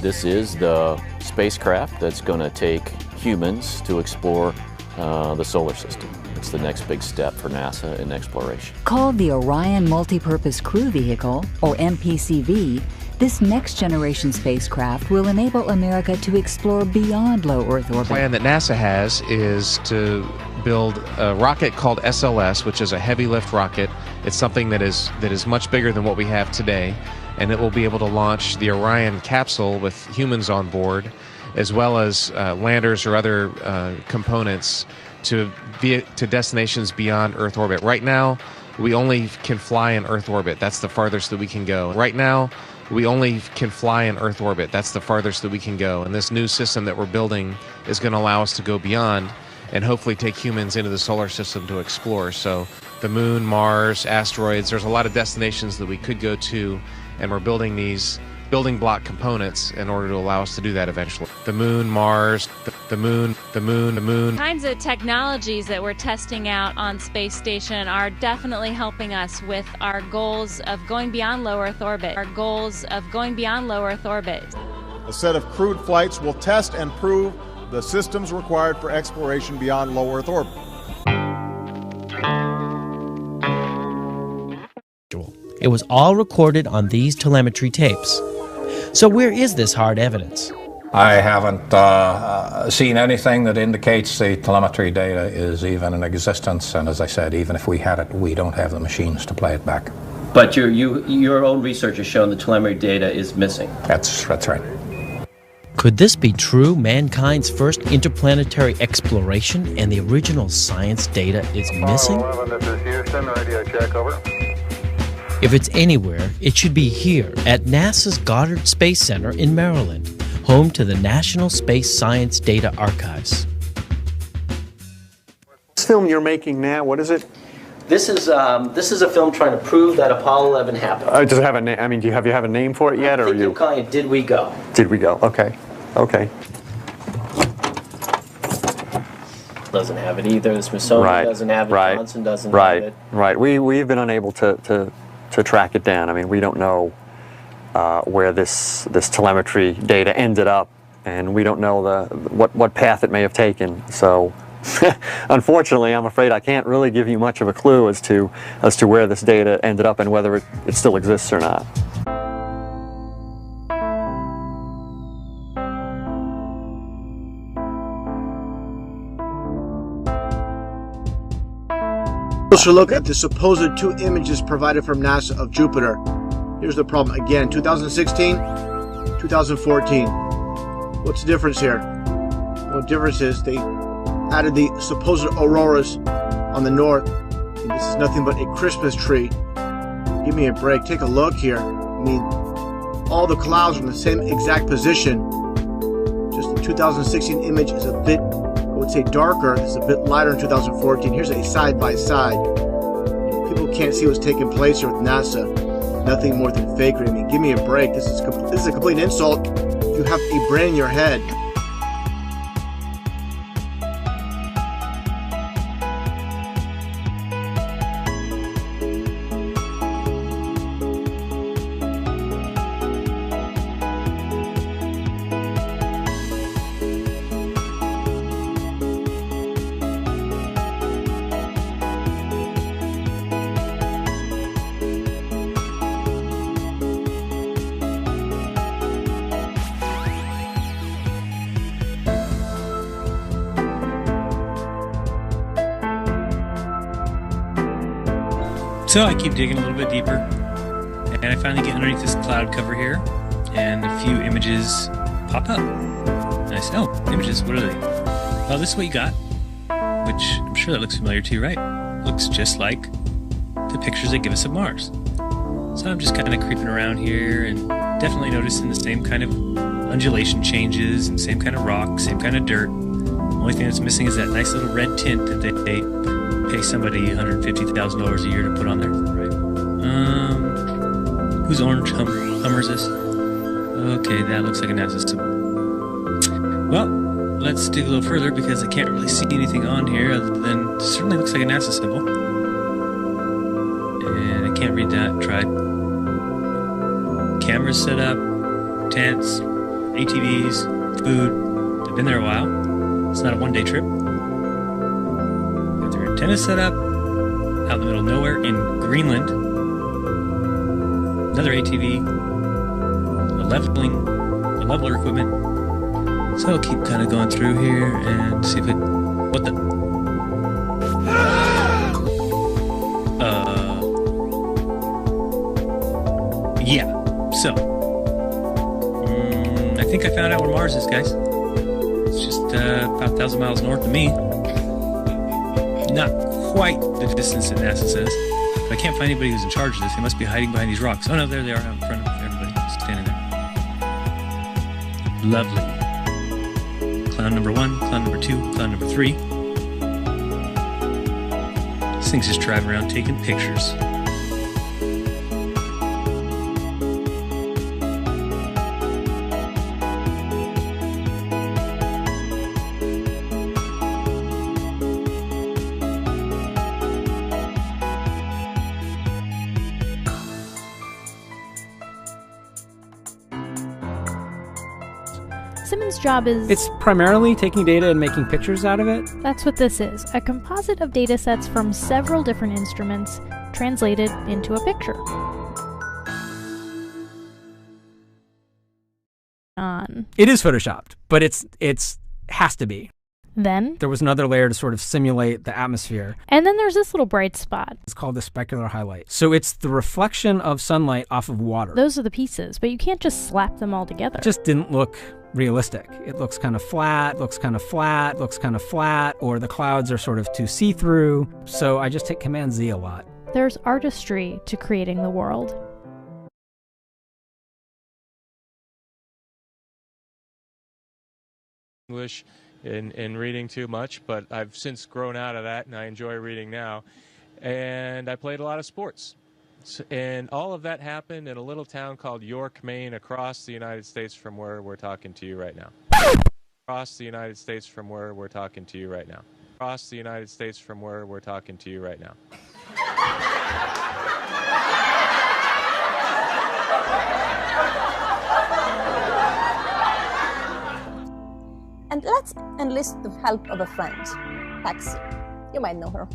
This is the spacecraft that's going to take humans to explore the solar system. It's the next big step for NASA in exploration. Called the Orion Multipurpose Crew Vehicle, or MPCV, this next-generation spacecraft will enable America to explore beyond low Earth orbit. The plan that NASA has is to build a rocket called SLS, which is a heavy lift rocket. It's something that is much bigger than what we have today, and it will be able to launch the Orion capsule with humans on board, as well as landers or other components to destinations beyond Earth orbit. Right now, we only can fly in Earth orbit. That's the farthest that we can go. Right now, we only can fly in Earth orbit. That's the farthest that we can go. And this new system that we're building is going to allow us to go beyond and hopefully take humans into the solar system to explore. So the moon, Mars, asteroids, there's a lot of destinations that we could go to, and we're building these building block components in order to allow us to do that eventually. The moon, Mars, the moon. The kinds of technologies that we're testing out on Space Station are definitely helping us with our goals of going beyond low Earth orbit. A set of crewed flights will test and prove the systems required for exploration beyond low Earth orbit. It was all recorded on these telemetry tapes. So where is this hard evidence? I haven't seen anything that indicates the telemetry data is even in existence, and as I said, even if we had it, we don't have the machines to play it back. But your own research has shown the telemetry data is missing. That's right. Could this be true, mankind's first interplanetary exploration, and the original science data is missing? 11, this is Houston, radio check, over. If it's anywhere, it should be here at NASA's Goddard Space Center in Maryland, home to the National Space Science Data Archives. This film you're making now, what is it? This is a film trying to prove that Apollo 11 happened. Does it have a name? I mean, do you have a name for it yet, or you're calling it Did We Go? Did We Go? Okay. Doesn't have it either. The Smithsonian doesn't have it. Johnson doesn't have it. Right. We've been unable to track it down. I mean, we don't know where this telemetry data ended up, and we don't know what path it may have taken. So, unfortunately, I'm afraid I can't really give you much of a clue as to where this data ended up and whether it still exists or not. Closer look at the supposed two images provided from NASA of Jupiter. Here's the problem again, 2016, 2014. What's the difference here? Well, the difference is they added the supposed auroras on the north. And this is nothing but a Christmas tree. Give me a break, take a look here. I mean, all the clouds are in the same exact position. Just the 2016 image is a bit, I would say, darker. It's a bit lighter in 2014. Here's a side-by-side. People can't see what's taking place here with NASA. Nothing more than fakery. I mean, give me a break. This is a complete insult to You have a brain in your head. So I keep digging a little bit deeper, and I finally get underneath this cloud cover here, and a few images pop up. And I say, oh, images, what are they? Oh, this is what you got, which I'm sure that looks familiar to you, right? Looks just like the pictures they give us of Mars. So I'm just kind of creeping around here and definitely noticing the same kind of undulation changes and same kind of rock, same kind of dirt. Only thing that's missing is that nice little red tint that they pay somebody $150,000 a year to put on there, right? Whose orange Hummer is this? Okay, that looks like a NASA symbol. Well, let's dig a little further because I can't really see anything on here other than it certainly looks like a NASA symbol. And I can't read that. Tried. Cameras set up, tents, ATVs, food. They've been there a while. It's not a one-day trip. Antennas set up out in the middle of nowhere in Greenland. Another ATV, a leveler equipment. So I'll keep kind of going through here and see if it. What the? Yeah. So I think I found out where Mars is, guys. It's just about 1,000 miles north of me. Not quite the distance that NASA says, but I can't find anybody who's in charge of this. They must be hiding behind these rocks. Oh no, there they are out in front of everybody, standing there. Lovely. Cloud number 1, cloud number 2, cloud number 3. These things just driving around taking pictures. Simmons' job is... It's primarily taking data and making pictures out of it. That's what this is, a composite of data sets from several different instruments translated into a picture. It is photoshopped, but it's has to be. Then there was another layer to sort of simulate the atmosphere. And then there's this little bright spot. It's called the specular highlight. So it's the reflection of sunlight off of water. Those are the pieces, but you can't just slap them all together. It just didn't look realistic. It looks kind of flat, looks kind of flat, looks kind of flat, or the clouds are sort of too see-through. So I just hit Command Z a lot. There's artistry to creating the world. English in reading too much, but I've since grown out of that and I enjoy reading now. And I played a lot of sports. And all of that happened in a little town called York, Maine, across the United States from where we're talking to you right now. Across the United States from where we're talking to you right now. Across the United States from where we're talking to you right now. And let's enlist the help of a friend, Paxi. You might know her.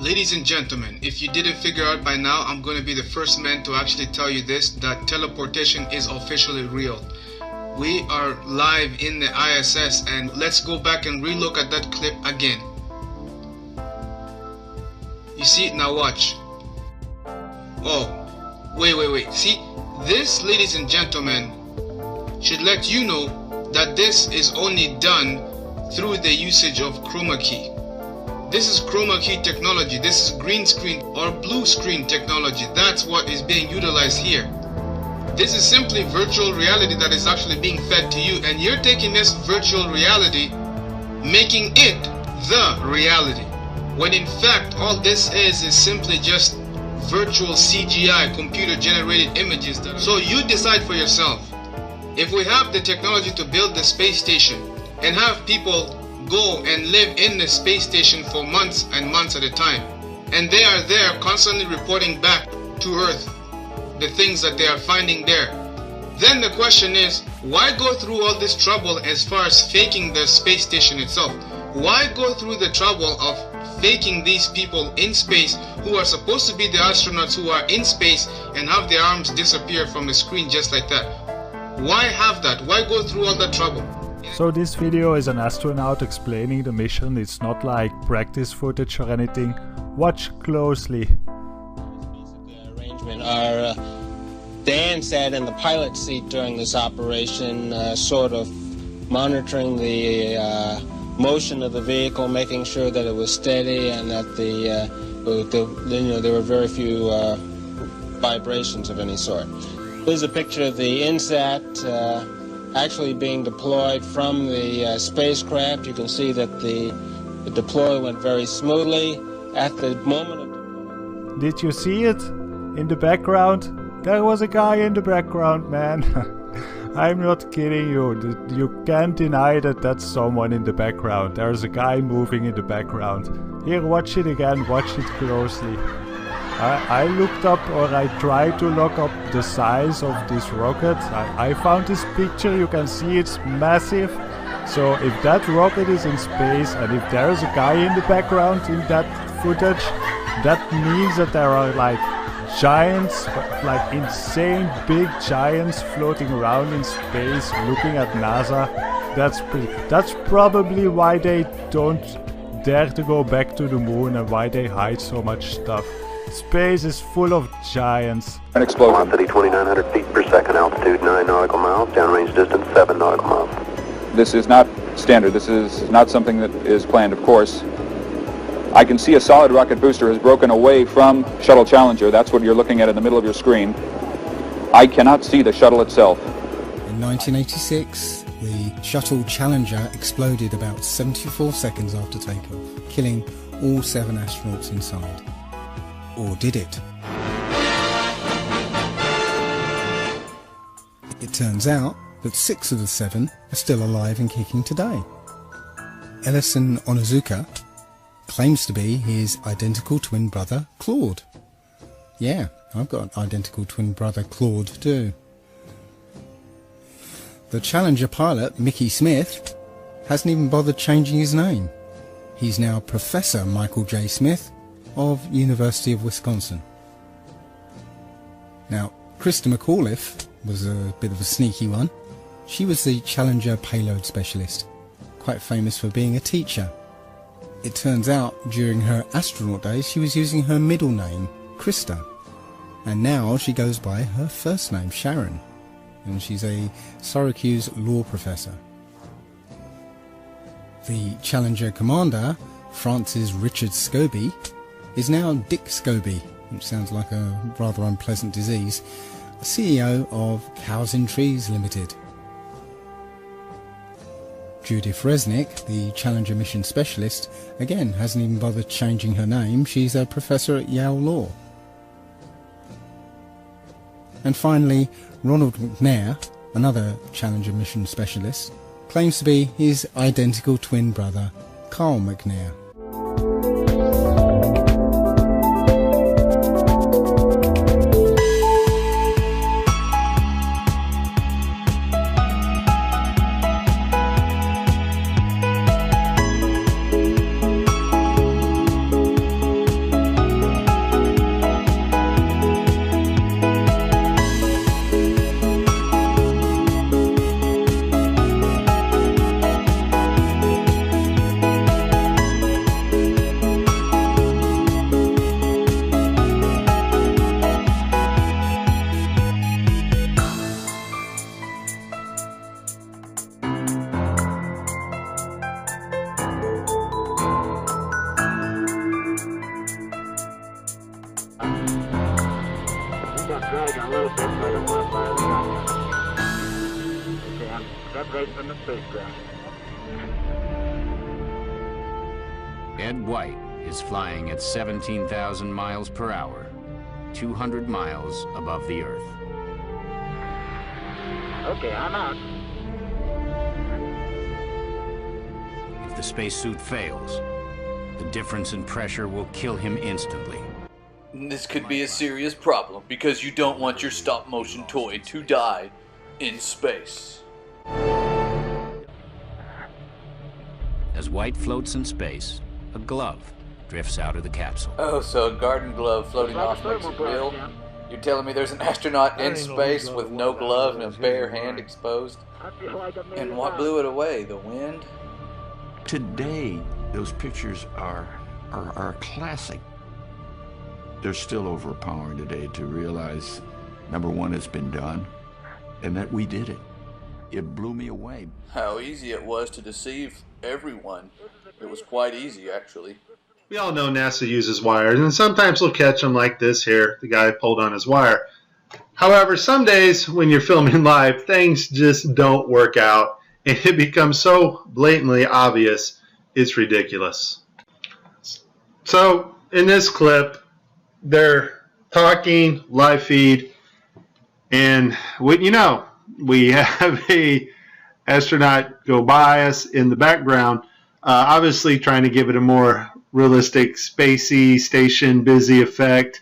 Ladies and gentlemen, if you didn't figure out by now, I'm going to be the first man to actually tell you this, that teleportation is officially real. We are live in the ISS, and let's go back and relook at that clip again. You see it now, watch. Oh, wait. See, this, ladies and gentlemen, should let you know that this is only done through the usage of chroma key. This is chroma key technology. This is green screen or blue screen technology. That's what is being utilized here. This is simply virtual reality that is actually being fed to you, and you're taking this virtual reality, making it the reality. When in fact, all this is simply just virtual CGI, computer generated images. So you decide for yourself. If we have the technology to build the space station and have people go and live in the space station for months and months at a time, and they are there constantly reporting back to Earth the things that they are finding there, then the question is, why go through all this trouble as far as faking the space station itself? Why go through the trouble of faking these people in space who are supposed to be the astronauts who are in space and have their arms disappear from the screen just like that? Why have that? Why go through all that trouble? So this video is an astronaut explaining the mission. It's not like practice footage or anything. Watch closely. Arrangement. Our Dan sat in the pilot seat during this operation, sort of monitoring the motion of the vehicle, making sure that it was steady and that there were very few vibrations of any sort. Here's a picture of the INSAT actually being deployed from the spacecraft. You can see that the deploy went very smoothly. At the moment of... Did you see it? In the background? There was a guy in the background, man. I'm not kidding you. You can't deny that that's someone in the background. There's a guy moving in the background. Here, watch it again. Watch it closely. I looked up, or I tried to look up the size of this rocket. I found this picture. You can see it's massive. So if that rocket is in space and if there's a guy in the background in that footage, that means that there are like giants, like insane big giants floating around in space looking at NASA. That's probably why they don't dare to go back to the moon and why they hide so much stuff. Space is full of giants. An explosion. Velocity 2,900 feet per second, altitude 9 nautical miles, downrange distance 7 nautical miles. This is not standard. This is not something that is planned, of course. I can see a solid rocket booster has broken away from Shuttle Challenger. That's what you're looking at in the middle of your screen. I cannot see the shuttle itself. In 1986, the Shuttle Challenger exploded about 74 seconds after takeoff, killing all 7 astronauts inside. Or did it? It turns out that 6 of the 7 are still alive and kicking today. Ellison Onizuka claims to be his identical twin brother Claude. Yeah, I've got an identical twin brother Claude too. The Challenger pilot Mickey Smith hasn't even bothered changing his name. He's now Professor Michael J. Smith of University of Wisconsin. Now, Krista McAuliffe was a bit of a sneaky one. She was the Challenger payload specialist, quite famous for being a teacher. It turns out during her astronaut days she was using her middle name, Krista, and now she goes by her first name, Sharon, and she's a Syracuse law professor. The Challenger commander, Francis Richard Scobie, is now Dick Scobie, which sounds like a rather unpleasant disease, CEO of Cows in Trees Limited. Judith Resnick, the Challenger mission specialist, again hasn't even bothered changing her name. She's a professor at Yale Law. And finally, Ronald McNair, another Challenger mission specialist, claims to be his identical twin brother, Carl McNair. Ed White is flying at 17,000 miles per hour, 200 miles above the Earth. Okay, I'm out. If the spacesuit fails, the difference in pressure will kill him instantly. This could be a serious problem because you don't want your stop-motion toy to die in space. As White floats in space, a glove drifts out of the capsule. Oh, so a garden glove floating off makes it real? You're telling me there's an astronaut in space with no glove and a bare hand exposed? And what blew it away? The wind? Today, those pictures are a classic. They're still overpowering today to realize, number one, it's been done, and that we did it. It blew me away. How easy it was to deceive everyone. It was quite easy, actually. We all know NASA uses wires, and sometimes we'll catch them like this here. The guy pulled on his wire. However, some days when you're filming live, things just don't work out, and it becomes so blatantly obvious, it's ridiculous. So, in this clip, they're talking, live feed, and we have a astronaut go by us in the background, obviously trying to give it a more realistic, spacey, station busy effect.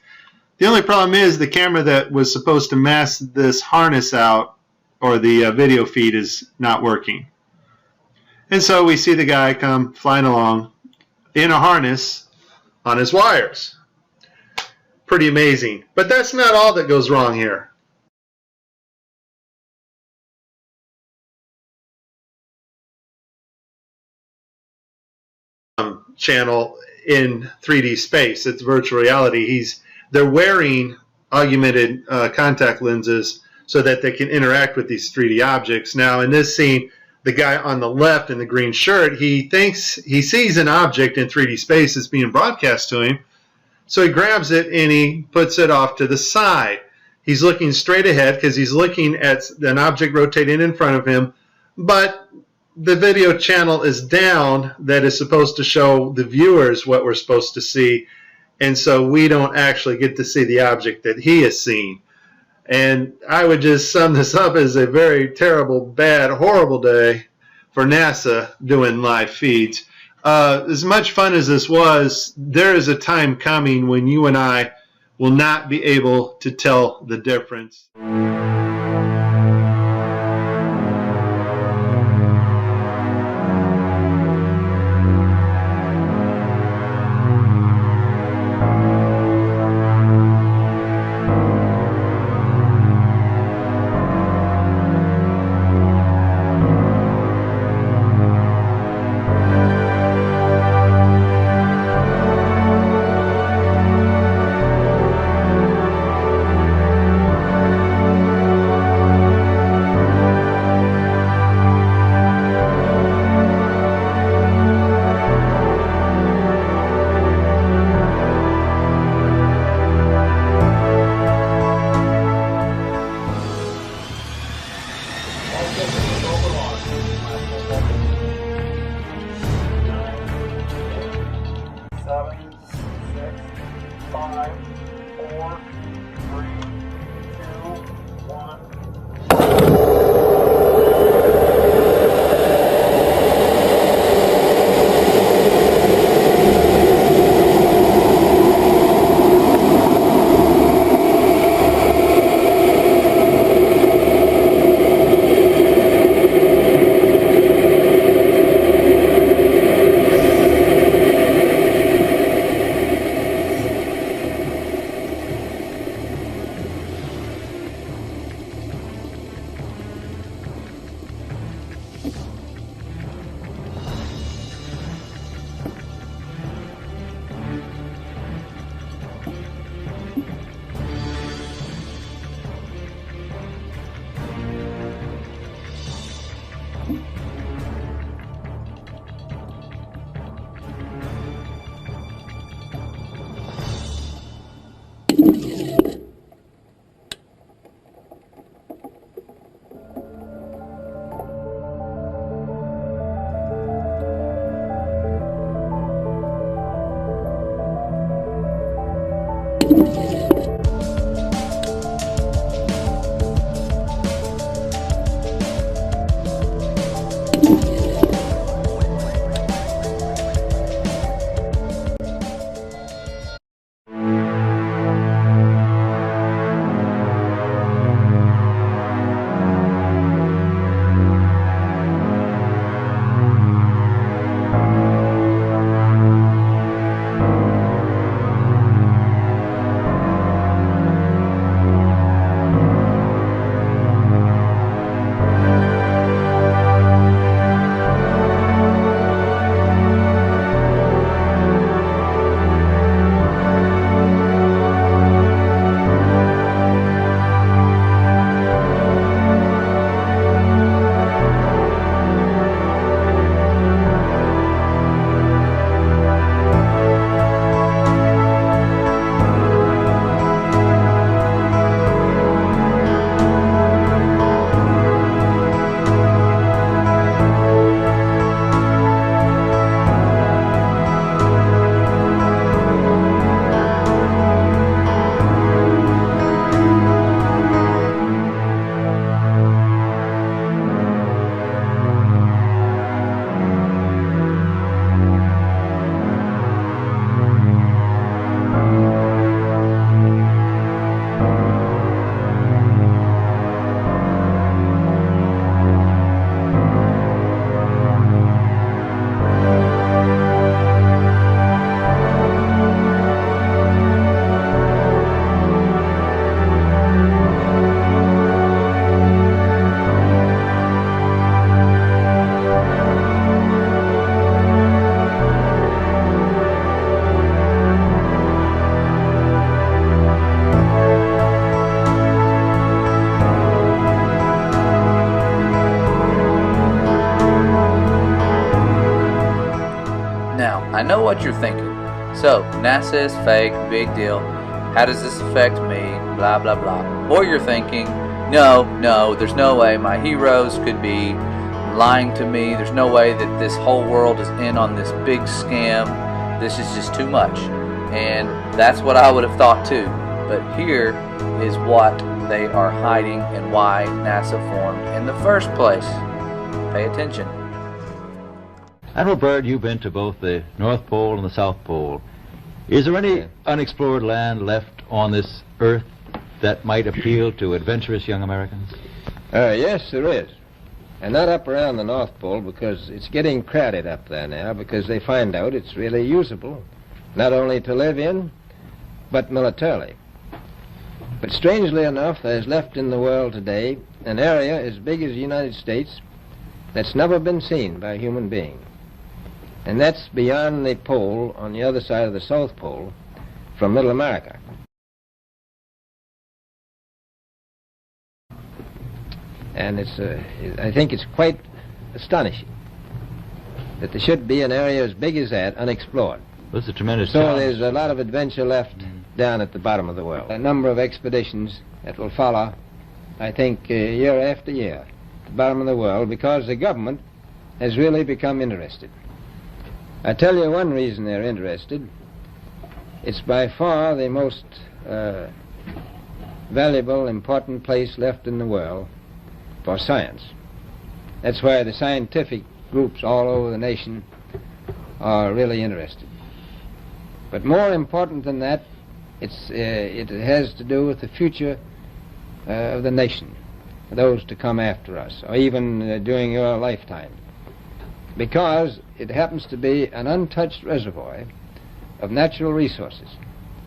The only problem is the camera that was supposed to mask this harness out, or the video feed, is not working. And so we see the guy come flying along in a harness on his wires. Pretty amazing. But that's not all that goes wrong here. Channel in 3D space. It's virtual reality. They're wearing augmented contact lenses so that they can interact with these 3D objects. Now, in this scene, the guy on the left in the green shirt, he thinks he sees an object in 3D space that's being broadcast to him. So he grabs it and he puts it off to the side. He's looking straight ahead because he's looking at an object rotating in front of him, but the video channel is down that is supposed to show the viewers what we're supposed to see, and so we don't actually get to see the object that he is seeing. And I would just sum this up as a very terrible, bad, horrible day for NASA doing live feeds. As much fun as this was, there is a time coming when you and I will not be able to tell the difference. I know what you're thinking. So, NASA is fake, big deal. How does this affect me? Blah, blah, blah. Or you're thinking, no, there's no way my heroes could be lying to me. There's no way that this whole world is in on this big scam. This is just too much. And that's what I would have thought too. But here is what they are hiding and why NASA formed in the first place. Pay attention. Admiral Byrd, you've been to both the North Pole and the South Pole. Is there any unexplored land left on this Earth that might appeal to adventurous young Americans? Yes, there is. And not up around the North Pole, because it's getting crowded up there now, because they find out it's really usable, not only to live in, but militarily. But strangely enough, there's left in the world today an area as big as the United States that's never been seen by a human being. And that's beyond the pole on the other side of the South Pole from Middle America. And I think it's quite astonishing that there should be an area as big as that unexplored. That's a tremendous So challenge. there's a lot of adventure left down at the bottom of the world. A number of expeditions that will follow, I think, year after year, at the bottom of the world, because the government has really become interested. I tell you one reason they're interested. It's by far the most valuable, important place left in the world for science. That's why the scientific groups all over the nation are really interested. But more important than that, it has to do with the future of the nation, those to come after us, or even during your lifetime. Because it happens to be an untouched reservoir of natural resources.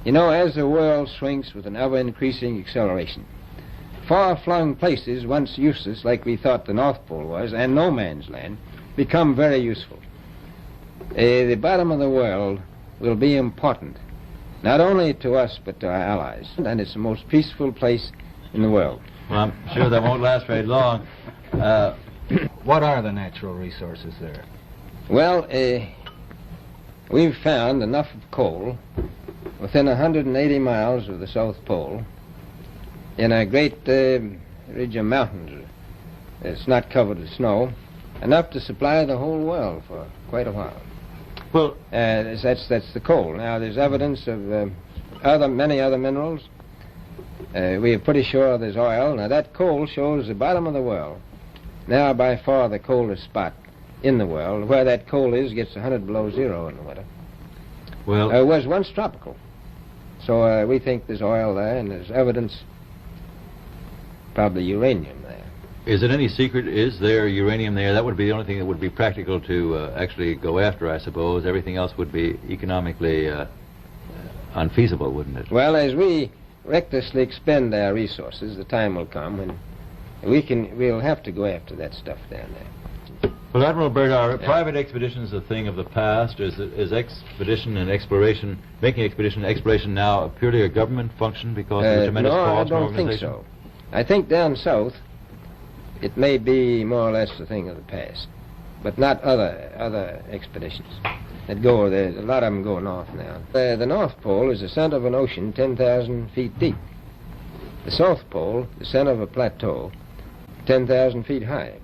You know, as the world shrinks with an ever-increasing acceleration, far-flung places, once useless, like we thought the North Pole was, and no man's land, become very useful. The bottom of the world will be important, not only to us, but to our allies. And it's the most peaceful place in the world. Well, I'm sure that won't last very long. What are the natural resources there? Well, we've found enough of coal within 180 miles of the South Pole in a great ridge of mountains. It's not covered with snow, enough to supply the whole world for quite a while. Well, that's the coal. Now, there's evidence of many other minerals. We are pretty sure there's oil. Now, that coal shows the bottom of the world. Now, by far the coldest spot in the world. Where that coal is gets 100 below zero in the winter. Well, it was once tropical. So we think there's oil there, and there's evidence, probably uranium there. is it any secret, is there uranium there? That would be the only thing that would be practical to actually go after, I suppose. Everything else would be economically unfeasible, wouldn't it? Well, as we recklessly expend our resources, the time will come when we'll have to go after that stuff down there. Well, Admiral Byrd, are private expeditions a thing of the past? Is expedition and exploration, making expedition and exploration now purely a government function because of the tremendous cost No, I and don't think organization? so. I think down south it may be more or less a thing of the past, but not other expeditions that go there. A lot of them go north now. The North Pole is the center of an ocean 10,000 feet deep. The South Pole, the center of a plateau 10,000 feet high.